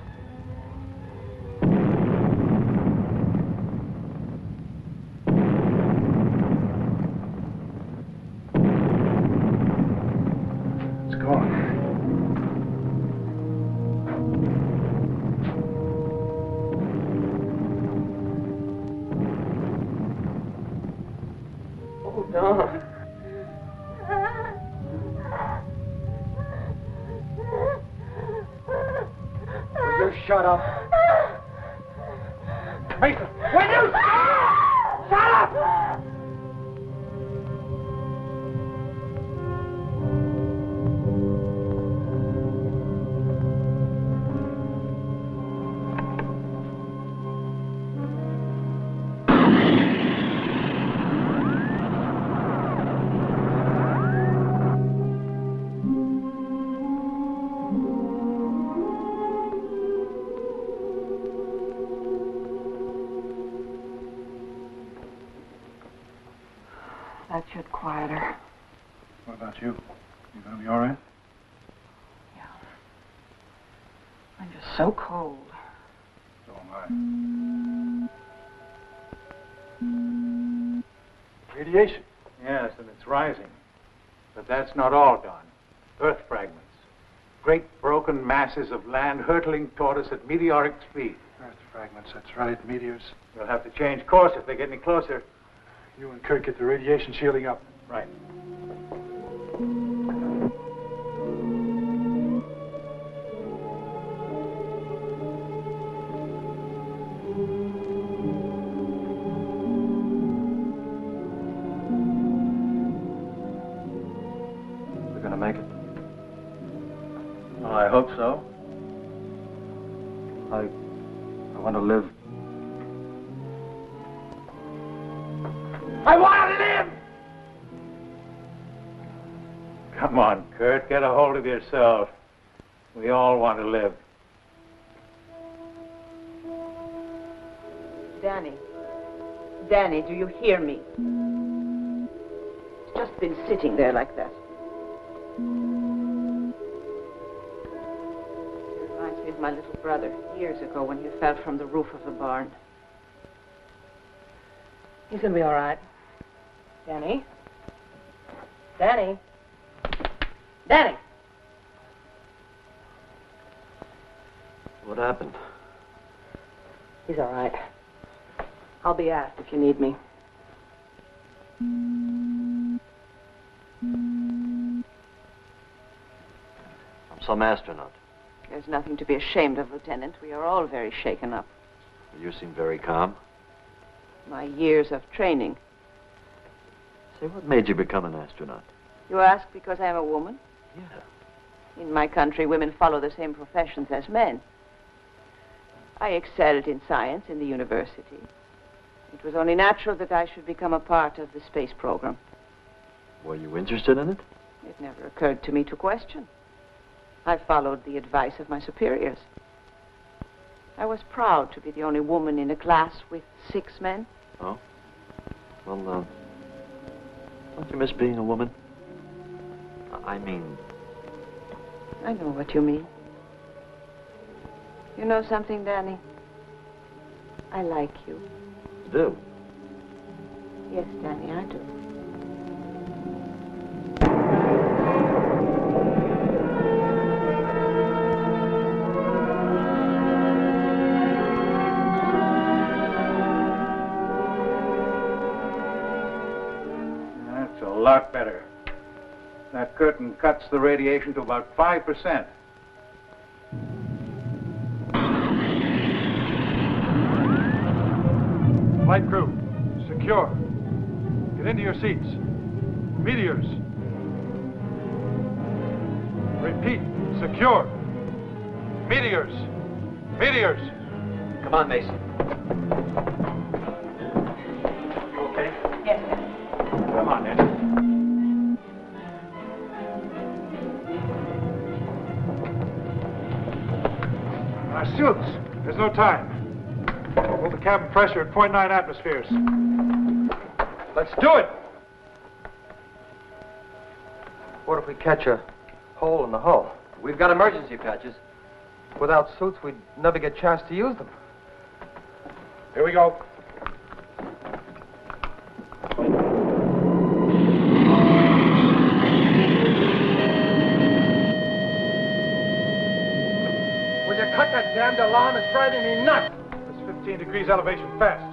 [SPEAKER 5] It's gone.
[SPEAKER 12] Hold on.
[SPEAKER 13] Will you shut up? Mason, will you shut up?
[SPEAKER 20] That should quiet her.
[SPEAKER 5] What about you? You gonna be all right?
[SPEAKER 20] I'm just so cold.
[SPEAKER 5] So am I. Radiation.
[SPEAKER 13] Yes, and it's rising. But that's not all, Don. Earth fragments. Great broken masses of land hurtling toward us at meteoric speed.
[SPEAKER 5] Earth fragments, that's right. Meteors.
[SPEAKER 13] We'll have to change course if they get any closer.
[SPEAKER 5] You and Kurt get the radiation shielding up.
[SPEAKER 13] Right.
[SPEAKER 15] hope so. I want to live.
[SPEAKER 13] I want to live! Come on, Kurt, get a hold of yourself. We all want to live.
[SPEAKER 20] Danny. Danny, do you hear me? He's just been sitting there like that. It reminds me of my little brother years ago when he fell from the roof of the barn.
[SPEAKER 12] He's gonna be all right. Danny? Danny? Danny!
[SPEAKER 14] What happened?
[SPEAKER 12] He's all right. I'll be asked if you need me.
[SPEAKER 14] I'm some astronaut.
[SPEAKER 20] There's nothing to be ashamed of, Lieutenant. We are all very shaken up.
[SPEAKER 14] You seem very calm.
[SPEAKER 20] My years of training.
[SPEAKER 14] Say, what made you become an astronaut?
[SPEAKER 20] You ask because I am a woman?
[SPEAKER 14] Yeah.
[SPEAKER 20] In my country, women follow the same professions as men. I excelled in science in the university. It was only natural that I should become a part of the space program.
[SPEAKER 14] Were you interested in it?
[SPEAKER 20] It never occurred to me to question. I followed the advice of my superiors. I was proud to be the only woman in a class with 6 men.
[SPEAKER 14] Oh? Well, don't you miss being a woman? I mean...
[SPEAKER 20] I know what you mean. You know something, Danny? I like you.
[SPEAKER 14] You do?
[SPEAKER 20] Yes, Danny, I do.
[SPEAKER 13] That's a lot better. That curtain cuts the radiation to about 5%.
[SPEAKER 5] Flight crew, secure. Get into your seats. Meteors. Repeat, secure. Meteors. Meteors.
[SPEAKER 14] Come on, Mason.
[SPEAKER 13] You okay?
[SPEAKER 20] Yes,
[SPEAKER 13] Come on, then.
[SPEAKER 5] Our suits. There's no time. Hold the cabin pressure at 0.9 atmospheres. Let's do it!
[SPEAKER 15] What if we catch a hole in the hull?
[SPEAKER 18] We've got emergency patches.
[SPEAKER 15] Without suits, we'd never get a chance to use them.
[SPEAKER 5] Here we go.
[SPEAKER 15] Will you cut that damned alarm? It's driving me nuts!
[SPEAKER 5] It's 15 degrees elevation fast.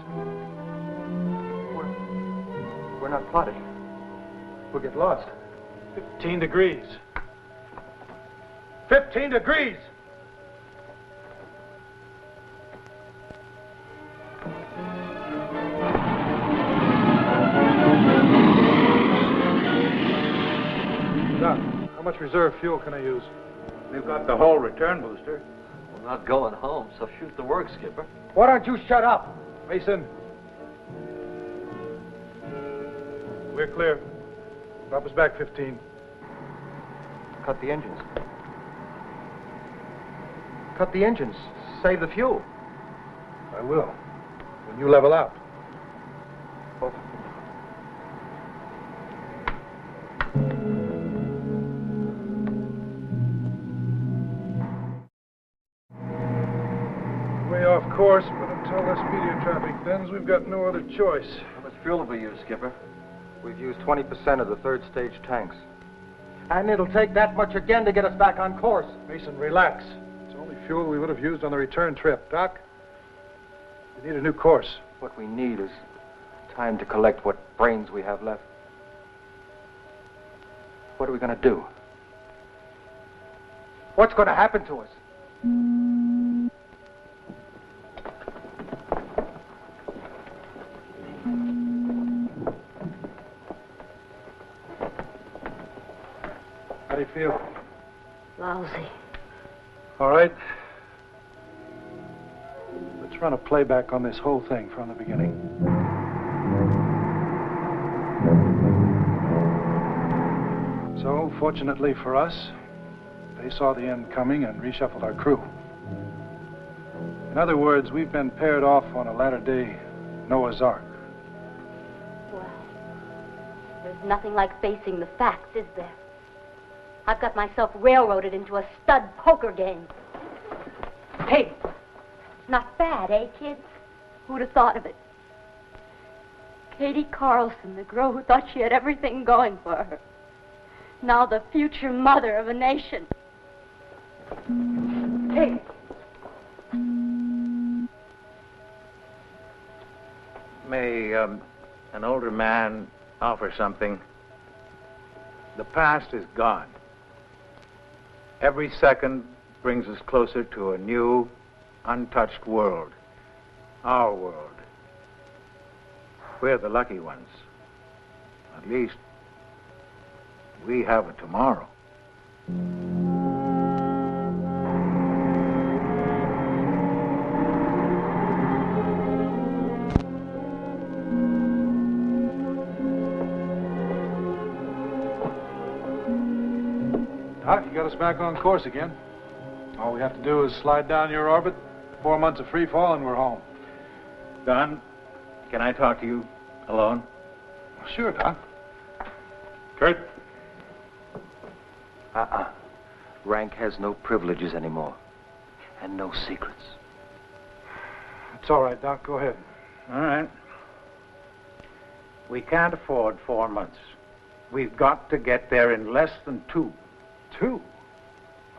[SPEAKER 15] We're not plotted. We'll get lost.
[SPEAKER 5] 15 degrees. 15 degrees! Doc, how much reserve fuel can I use?
[SPEAKER 13] We've got the whole return booster.
[SPEAKER 14] We're not going home, so shoot the work, Skipper.
[SPEAKER 15] Why don't you shut up?
[SPEAKER 5] Mason. We're clear. Drop us back 15.
[SPEAKER 15] Cut the engines. Cut the engines. Save the fuel.
[SPEAKER 5] I will. When you level out.
[SPEAKER 15] Oh.
[SPEAKER 5] Way off course, but until this meteor traffic ends, we've got no other choice.
[SPEAKER 14] How much fuel have we used, Skipper?
[SPEAKER 15] We've used 20% of the third stage tanks. And it'll take that much again to get us back on course.
[SPEAKER 5] Mason, relax. It's only fuel we would have used on the return trip. Doc, we need a new course.
[SPEAKER 15] What we need is time to collect what brains we have left. What are we going to do? What's going to happen to us?
[SPEAKER 5] How do you feel?
[SPEAKER 2] Lousy.
[SPEAKER 5] All right. Let's run a playback on this whole thing from the beginning. So, fortunately for us, they saw the end coming and reshuffled our crew. In other words, we've been paired off on a latter-day Noah's Ark.
[SPEAKER 2] Well, there's nothing like facing the facts, is there? I've got myself railroaded into a stud poker game. Hey, not bad, eh, kids? Who'd have thought of it? Katie Carlson, the girl who thought she had everything going for her. Now the future mother of a nation. Hey.
[SPEAKER 13] May an older man offer something? The past is gone. Every second brings us closer to a new, untouched world. Our world. We're the lucky ones. At least, we have a tomorrow.
[SPEAKER 5] Doc, you got us back on course again. All we have to do is slide down your orbit, 4 months of free fall, and we're home.
[SPEAKER 13] Don, can I talk to you alone?
[SPEAKER 5] Sure, Doc. Kurt?
[SPEAKER 15] Rank has no privileges anymore. And no secrets.
[SPEAKER 5] It's all right, Doc. Go ahead.
[SPEAKER 13] All right. We can't afford 4 months. We've got to get there in less than 2.
[SPEAKER 5] 2?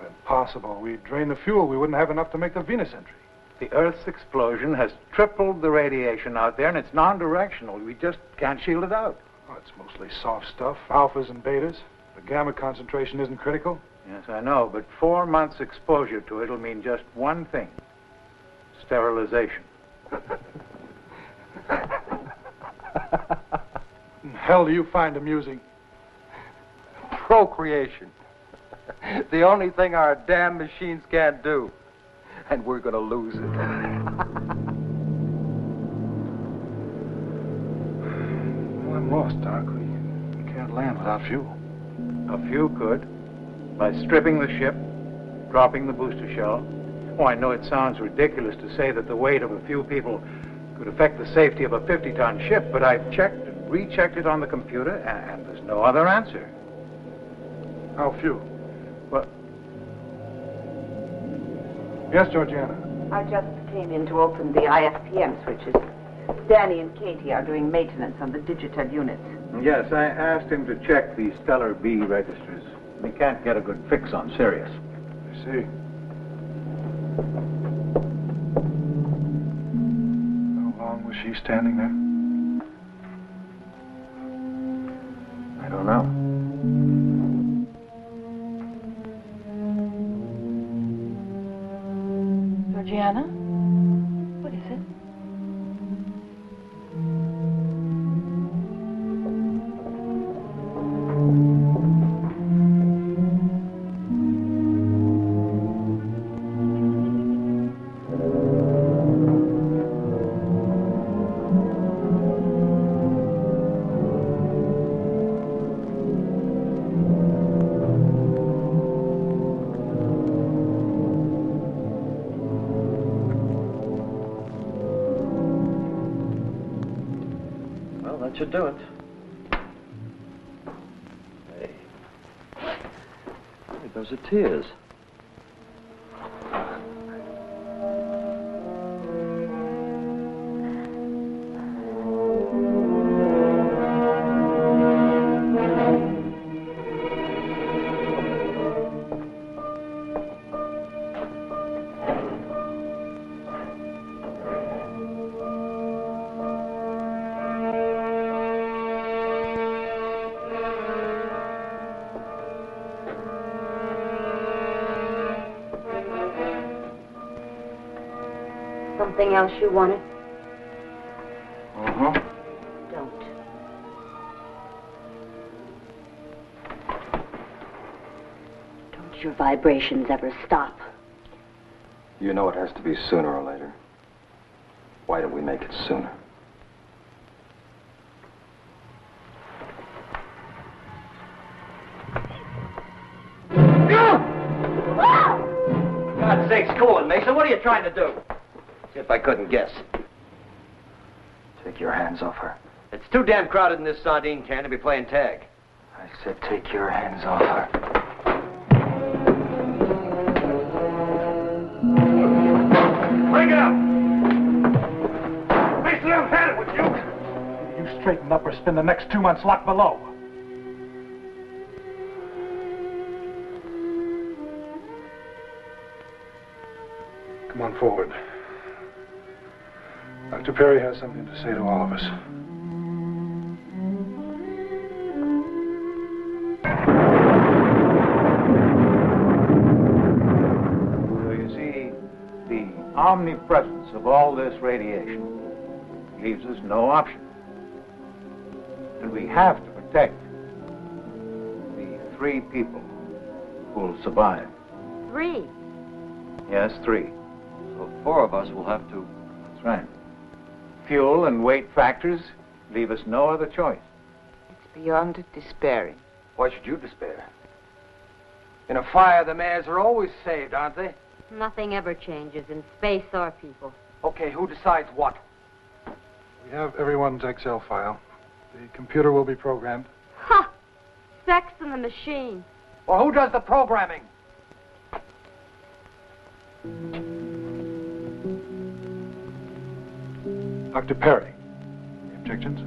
[SPEAKER 5] Impossible. We'd drain the fuel. We wouldn't have enough to make the Venus entry.
[SPEAKER 13] The Earth's explosion has tripled the radiation out there, and it's non-directional. We just can't shield it out.
[SPEAKER 5] Oh, it's mostly soft stuff, alphas and betas. The gamma concentration isn't critical.
[SPEAKER 13] Yes, I know, but 4 months exposure to it will mean just one thing. Sterilization.
[SPEAKER 5] Hell do you find amusing?
[SPEAKER 15] Procreation. The only thing our damn machines can't do. And we're gonna lose it.
[SPEAKER 5] Well, I'm lost, Doc. We can't land without fuel.
[SPEAKER 13] A few could. By stripping the ship, dropping the booster shell. Oh, I know it sounds ridiculous to say that the weight of a few people could affect the safety of a 50-ton ship, but I've checked and rechecked it on the computer, and there's no other answer.
[SPEAKER 5] How few?
[SPEAKER 13] Well...
[SPEAKER 5] Yes, Georgiana?
[SPEAKER 20] I just came in to open the IFPM switches. Danny and Katie are doing maintenance on the digital units.
[SPEAKER 13] Yes, I asked him to check the Stellar B registers. We can't get a good fix on Sirius.
[SPEAKER 5] I see. How long was she standing there?
[SPEAKER 13] I don't know.
[SPEAKER 12] Georgiana? What is it?
[SPEAKER 14] Should do it. Hey. Hey, those are tears.
[SPEAKER 2] Something else you wanted?
[SPEAKER 13] Uh-huh.
[SPEAKER 2] Don't. Don't your vibrations ever stop?
[SPEAKER 15] You know it has to be sooner or later. Why don't we make it sooner?
[SPEAKER 18] God's sakes, cool it, Mason. What are you trying to do? See if I couldn't guess.
[SPEAKER 15] Take your hands off her.
[SPEAKER 18] It's too damn crowded in this sardine can to be playing tag.
[SPEAKER 15] I said take your hands off her.
[SPEAKER 13] Bring it up! Mason, I've had it with you! You straighten up or spend the next 2 months locked below. Come on forward. Dr. Perry has something to say to all of us.
[SPEAKER 21] So you see, the omnipresence of all this radiation leaves us no option. And we have to protect the 3 people who'll survive.
[SPEAKER 2] 3?
[SPEAKER 21] Yes, 3.
[SPEAKER 14] So 4 of us will have to...
[SPEAKER 21] That's right. Fuel and weight factors leave us no other choice.
[SPEAKER 20] It's beyond despairing.
[SPEAKER 10] Why should you despair? In a fire, the mares are always saved, aren't they?
[SPEAKER 2] Nothing ever changes in space or people.
[SPEAKER 10] Okay, who decides what?
[SPEAKER 5] We have everyone's Excel file. The computer will be programmed.
[SPEAKER 2] Ha! Sex in the machine.
[SPEAKER 10] Well, who does the programming?
[SPEAKER 5] Dr. Perry, any objections?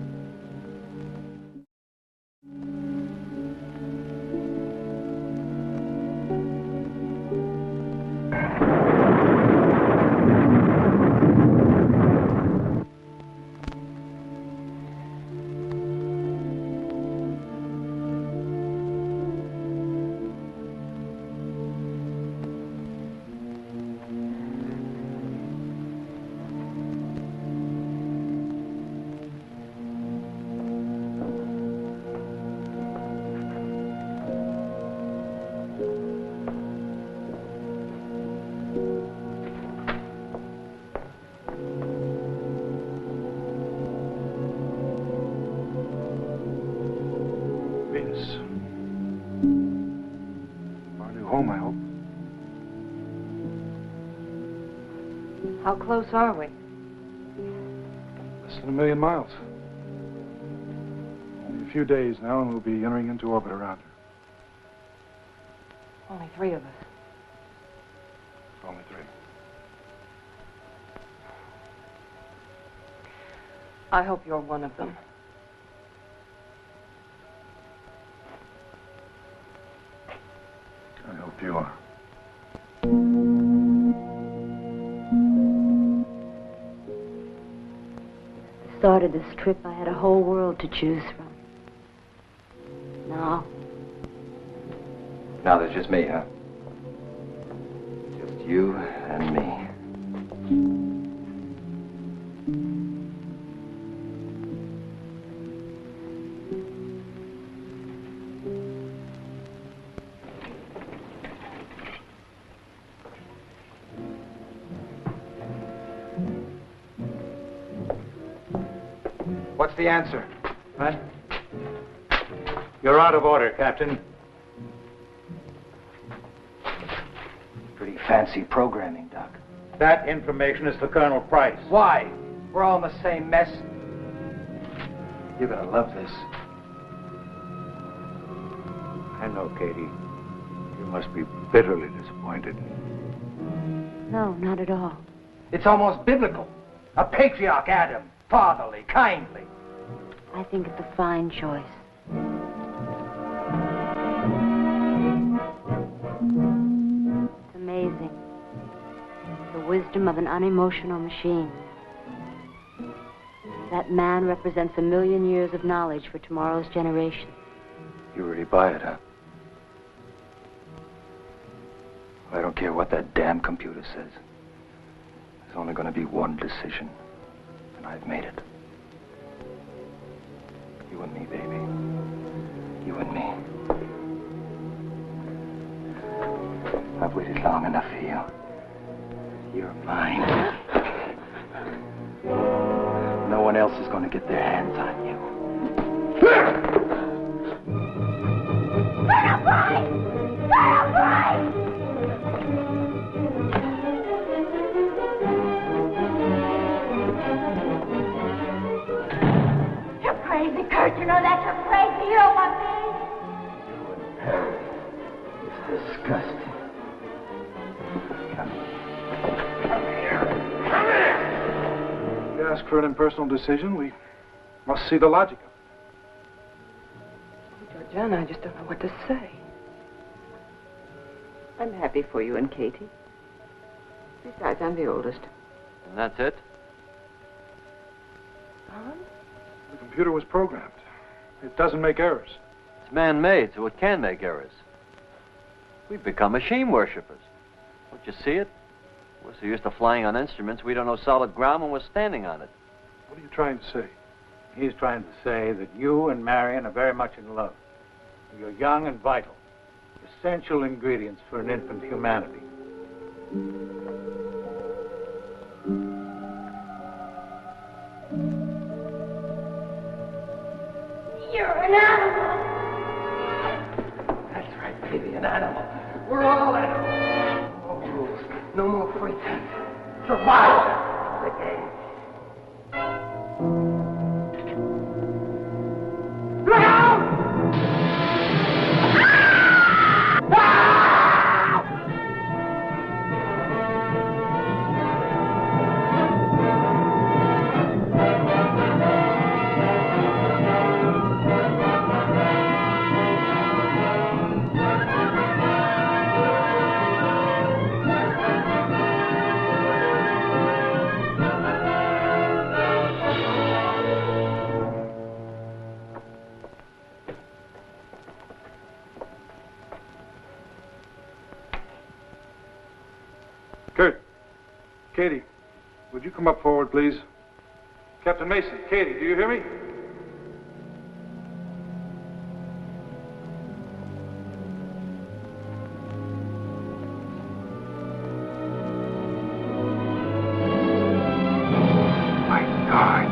[SPEAKER 5] Home, I hope.
[SPEAKER 12] How close are we?
[SPEAKER 5] Less than 1 million miles. Only a few days now, and we'll be entering into orbit around her.
[SPEAKER 12] Only 3 of us.
[SPEAKER 5] Only 3.
[SPEAKER 12] I hope you're one of them.
[SPEAKER 5] I hope you are.
[SPEAKER 2] At the start of this trip, I had a whole world to choose from. Now
[SPEAKER 15] there's just me, huh? Just you and me.
[SPEAKER 10] What's the answer?
[SPEAKER 21] What? You're out of order, Captain.
[SPEAKER 15] Pretty fancy programming, Doc.
[SPEAKER 21] That information is for Colonel Price.
[SPEAKER 10] Why? We're all in the same mess.
[SPEAKER 15] You're gonna love this.
[SPEAKER 21] I know, Katie. You must be bitterly disappointed.
[SPEAKER 2] no, not at all.
[SPEAKER 10] It's almost biblical. A patriarch Adam, fatherly, kindly.
[SPEAKER 2] I think it's a fine choice. It's amazing. The wisdom of an unemotional machine. That man represents 1 million years of knowledge for tomorrow's generation.
[SPEAKER 15] You really buy it, huh? I don't care what that damn computer says. There's only going to be one decision, and I've made it. You and me, baby. You and me. I've waited long enough for you.
[SPEAKER 1] You're fine. No one else is going to get their hands on you.
[SPEAKER 2] You're crazy, Kurt. You know that. You're crazy. You don't want me.
[SPEAKER 1] It's disgusting.
[SPEAKER 5] We ask for an impersonal decision. We must see the logic of it.
[SPEAKER 12] Georgiana, I just don't know what to say. I'm happy for you and Katie. Besides, I'm the oldest.
[SPEAKER 14] And that's it?
[SPEAKER 12] Don?
[SPEAKER 5] The computer was programmed. It doesn't make errors.
[SPEAKER 14] It's man-made, so it can make errors. We've become machine worshippers. Don't you see it? We're so used to flying on instruments, we don't know solid ground when we're standing on it.
[SPEAKER 5] What are you trying to say?
[SPEAKER 21] He's trying to say that you and Marion are very much in love. You're young and vital. Essential ingredients for an infant humanity.
[SPEAKER 2] You're an animal.
[SPEAKER 1] That's right, baby, an animal. We're all animals. No rules, no more pretense. Survival. The game. Look out!
[SPEAKER 5] Kurt. Katie, would you come up forward, please? Captain Mason, Katie, do you hear me?
[SPEAKER 21] My God.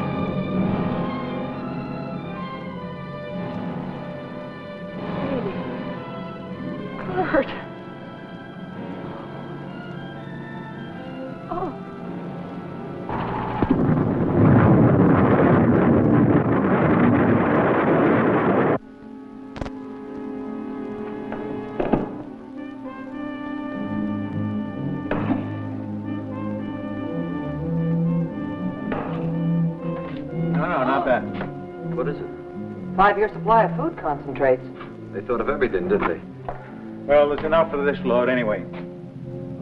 [SPEAKER 12] Kurt. Oh.
[SPEAKER 21] No, not bad.
[SPEAKER 14] What is it?
[SPEAKER 12] 5-year supply of food concentrates.
[SPEAKER 14] They thought of everything, didn't they?
[SPEAKER 21] Well, there's enough for this load anyway.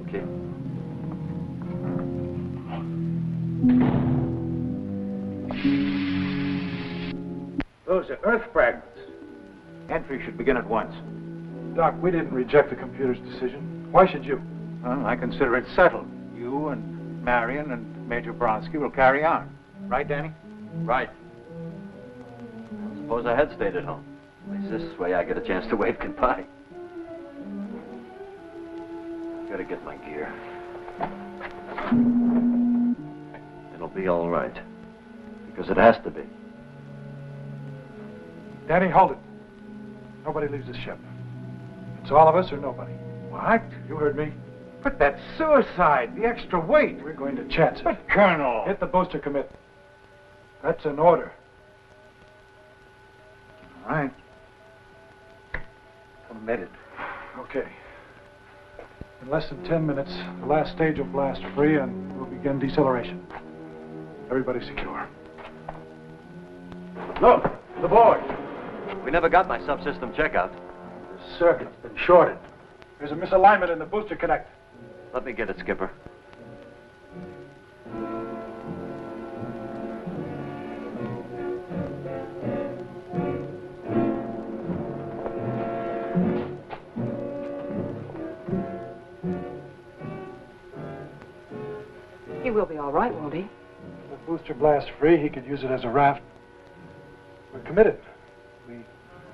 [SPEAKER 14] Okay.
[SPEAKER 21] Those are Earth fragments. Entry should begin at once.
[SPEAKER 5] Doc, we didn't reject the computer's decision. Why should you?
[SPEAKER 21] Well, I consider it settled. You and Marion and Major Bronsky will carry on. Right, Danny?
[SPEAKER 14] Right. Suppose I had stayed at home. At least this way I get a chance to wave goodbye. Gotta get my gear. It'll be all right. Because it has to be.
[SPEAKER 5] Danny, hold it. Nobody leaves the ship. It's all of us or nobody.
[SPEAKER 21] What?
[SPEAKER 5] You heard me.
[SPEAKER 21] But that's suicide. The extra weight.
[SPEAKER 5] We're going to chance it.
[SPEAKER 21] But, Colonel.
[SPEAKER 5] Hit the booster commit. That's an order.
[SPEAKER 21] All right. Committed.
[SPEAKER 5] Okay. In less than 10 minutes, the last stage will blast free and we'll begin deceleration. Everybody secure.
[SPEAKER 21] Look, the board.
[SPEAKER 14] We never got my subsystem checkout.
[SPEAKER 21] The circuit's been shorted.
[SPEAKER 5] There's a misalignment in the booster connect.
[SPEAKER 14] Let me get it, Skipper.
[SPEAKER 12] He will be all right, won't he?
[SPEAKER 5] If the booster blasts free, he could use it as a raft. We're committed. We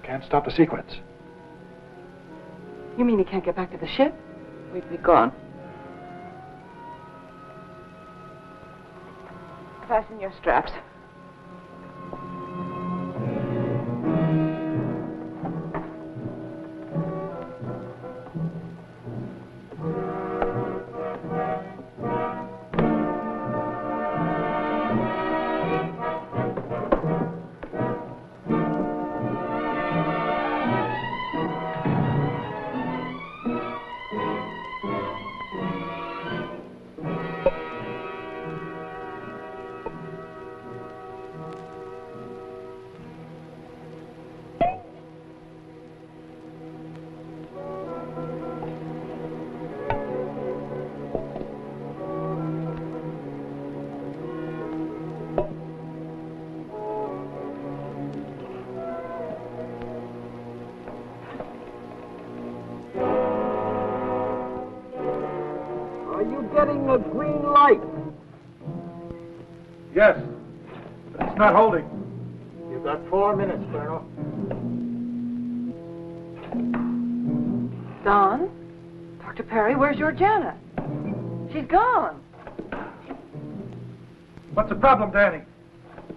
[SPEAKER 5] can't stop the sequence.
[SPEAKER 12] You mean he can't get back to the ship? We'd be gone.
[SPEAKER 20] fasten your straps.
[SPEAKER 10] Are you getting a green light?
[SPEAKER 5] Yes. But it's not holding.
[SPEAKER 21] You've got 4 minutes, Colonel.
[SPEAKER 12] Don? Dr. Perry, where's your Janet? She's gone.
[SPEAKER 5] What's the problem, Danny?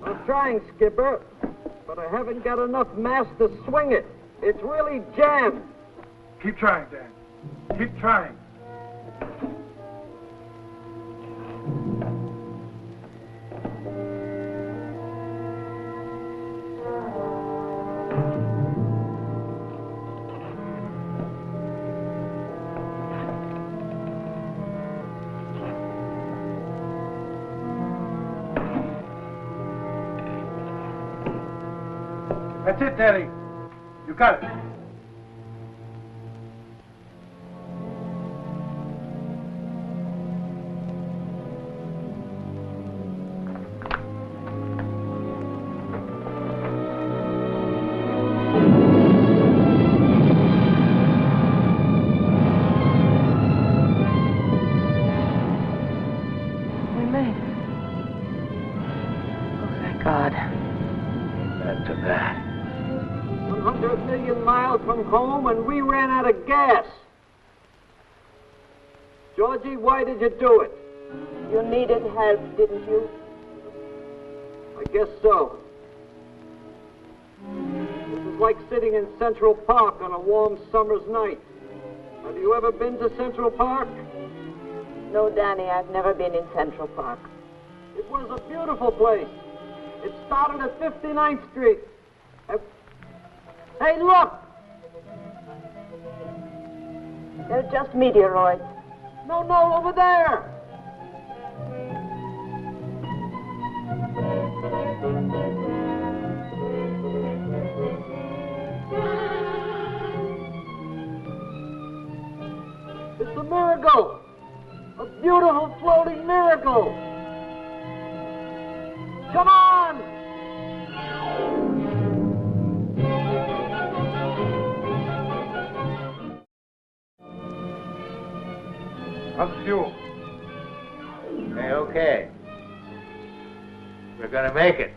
[SPEAKER 10] I'm trying, Skipper, but I haven't got enough mass to swing it. It's really jammed.
[SPEAKER 5] Keep trying, Dan. Keep trying. That's it, Danny. You got it.
[SPEAKER 12] We made it. Oh, thank God.
[SPEAKER 21] Amen to that.
[SPEAKER 10] 100 million miles from home, and we ran out of gas. Georgie, why did you do it?
[SPEAKER 20] You needed help, didn't you?
[SPEAKER 10] I guess so. This is like sitting in Central Park on a warm summer's night. Have you ever been to Central Park?
[SPEAKER 20] No, Danny, I've never been in Central Park.
[SPEAKER 10] It was a beautiful place. It started at 59th Street. Hey, look!
[SPEAKER 20] They're just meteoroids.
[SPEAKER 10] No, over there! It's a miracle! A beautiful floating miracle! Come on!
[SPEAKER 21] How's the fuel? Okay. We're gonna make it.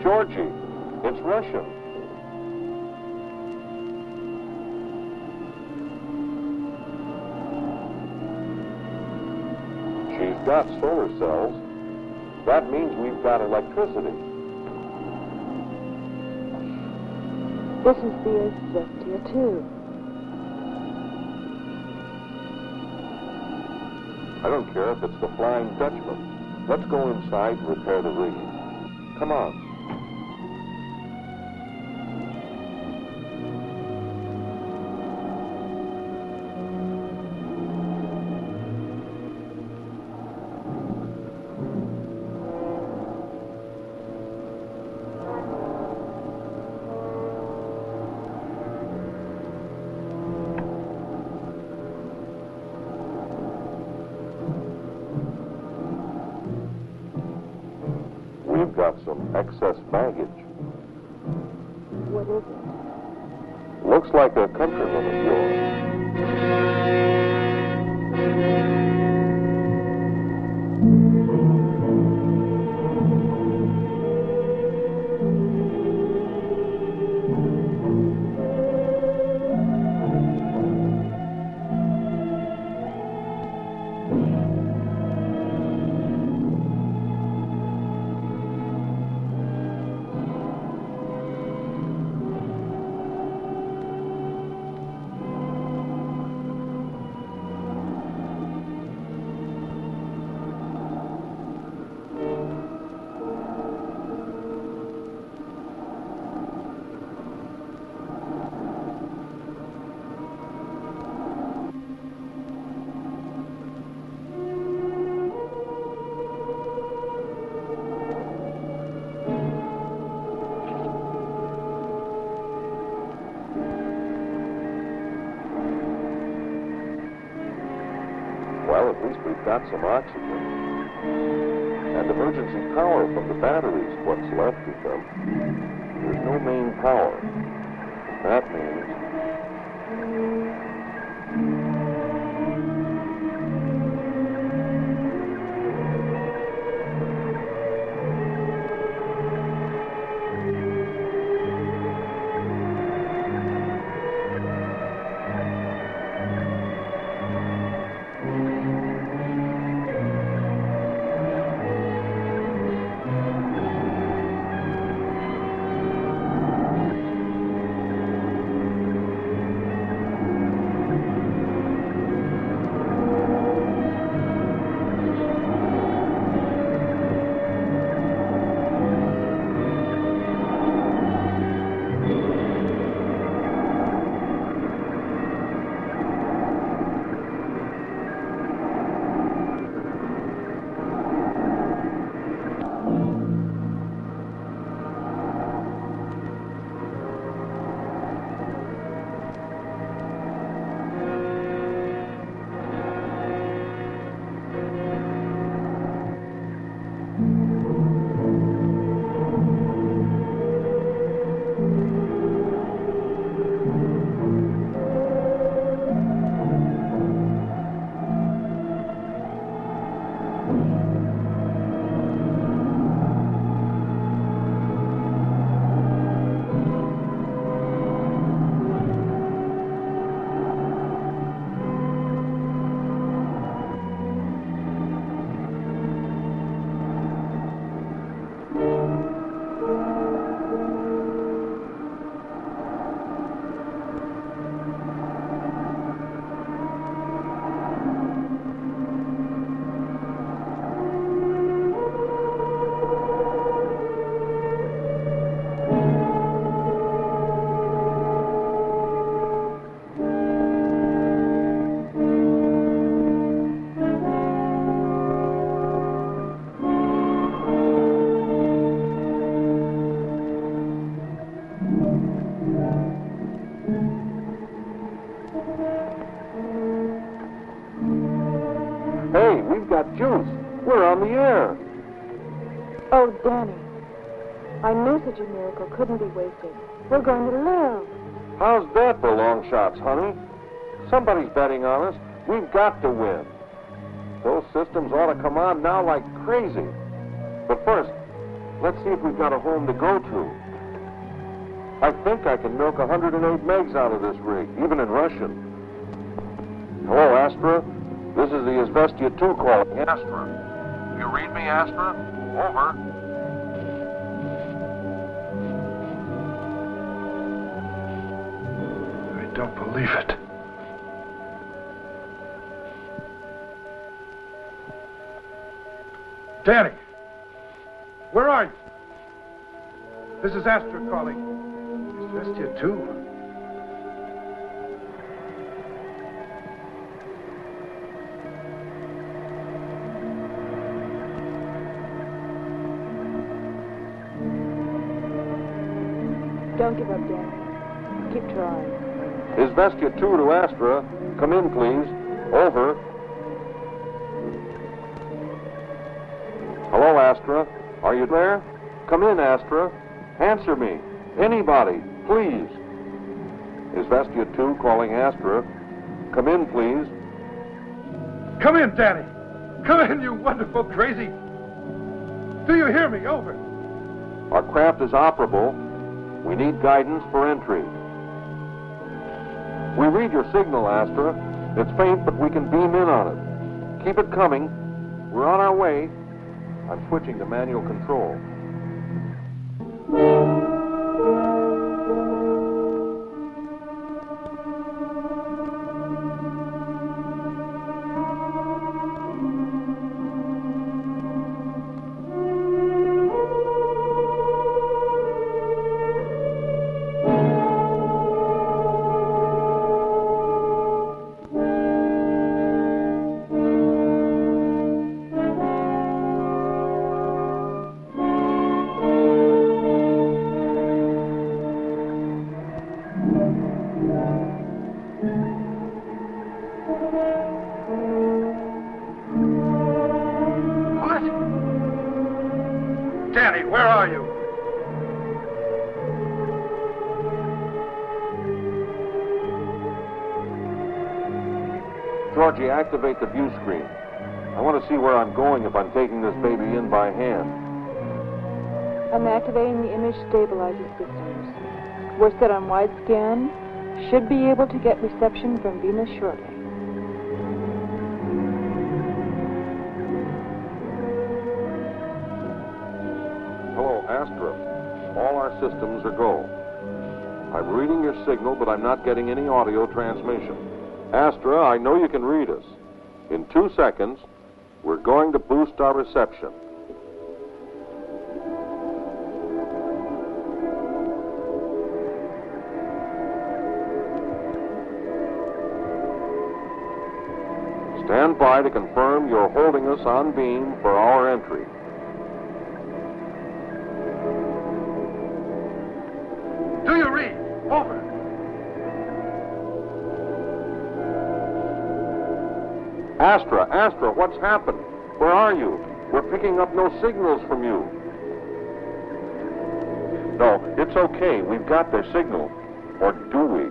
[SPEAKER 11] Georgie, it's Russia. She's got solar cells. That means we've got electricity.
[SPEAKER 20] This is the Earth's left here, too.
[SPEAKER 11] I don't care if it's the Flying Dutchman. Let's go inside and repair the rigging. Come on.
[SPEAKER 4] got some excess baggage.
[SPEAKER 20] What is it?
[SPEAKER 4] Looks like a countryman of yours. Well, at least we've got some oxygen. And emergency power from the batteries, what's left of them. There's no main power. That means... Hey, we've got juice. We're on the air.
[SPEAKER 20] Oh, Danny. I knew such a miracle couldn't be wasted. We're going to live.
[SPEAKER 4] How's that for long shots, honey? Somebody's betting on us. We've got to win. Those systems ought to come on now like crazy. But first, let's see if we've got a home to go to. I think I can milk 108 megs out of this rig, even in Russian. Hello, Astra. This is the Izvestia 2 calling. Astra. You read me, Astra? Over.
[SPEAKER 5] I don't believe it. Danny! Where are you? This is Astra calling. Izvestia 2.
[SPEAKER 20] Don't give up, Danny. Keep trying.
[SPEAKER 4] Izvestia 2 to Astra. Come in, please. Over. Hello, Astra. Are you there? Come in, Astra. Answer me. Anybody, please. Is Vestia 2 calling Astra? Come in, please.
[SPEAKER 5] Come in, Danny. Come in, you wonderful crazy. Do you hear me? Over.
[SPEAKER 4] Our craft is operable. We need guidance for entry. We read your signal, Astra. It's faint, but we can beam in on it. Keep it coming. We're on our way. I'm switching to manual control.
[SPEAKER 5] Danny, where are you?
[SPEAKER 4] Georgie, activate the view screen. I want to see where I'm going if I'm taking this baby in by hand.
[SPEAKER 17] I'm activating the image stabilizing systems. We're set on wide scan. Should be able to get reception from Venus shortly.
[SPEAKER 4] Hello, Astra. All our systems are go. I'm reading your signal, but I'm not getting any audio transmission. Astra, I know you can read us. In 2 seconds, we're going to boost our reception. Stand by to confirm you're holding us on beam for our entry.
[SPEAKER 5] Do you read? Over.
[SPEAKER 4] Astra, what's happened? Where are you? We're picking up no signals from you. No, it's okay. We've got their signal. Or do we?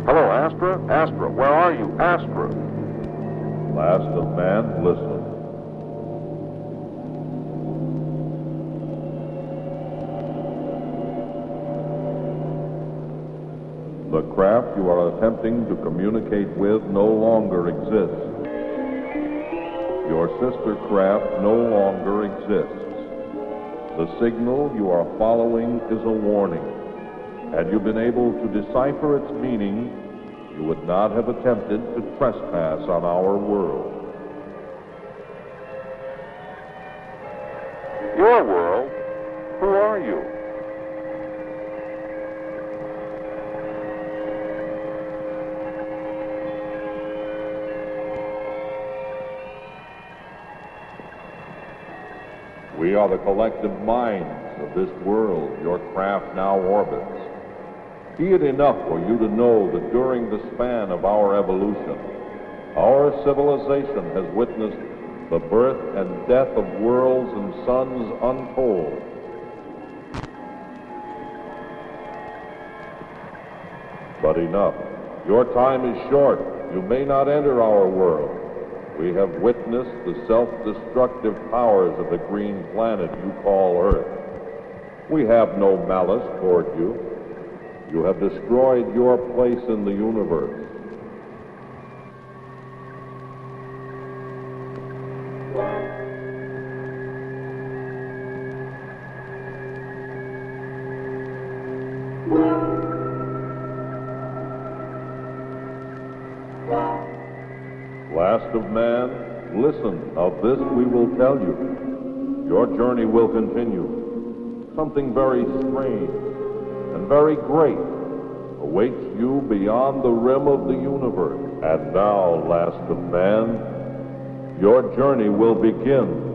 [SPEAKER 4] Hello, Astra? Astra, where are you? Astra.
[SPEAKER 22] Last of man, listen. The craft you are attempting to communicate with no longer exists. Your sister craft no longer exists. The signal you are following is a warning. Had you been able to decipher its meaning, you would not have attempted to trespass on our world.
[SPEAKER 4] Your world? Who are you?
[SPEAKER 22] We are the collective minds of this world your craft now orbits. Be it enough for you to know that during the span of our evolution, our civilization has witnessed the birth and death of worlds and suns untold. But enough. Your time is short. You may not enter our world. We have witnessed the self-destructive powers of the green planet you call Earth. We have no malice toward you. You have destroyed your place in the universe. Last of man, listen, of this we will tell you. Your journey will continue. something very strange and very great awaits you beyond the rim of the universe. And now, last of man, your journey will begin.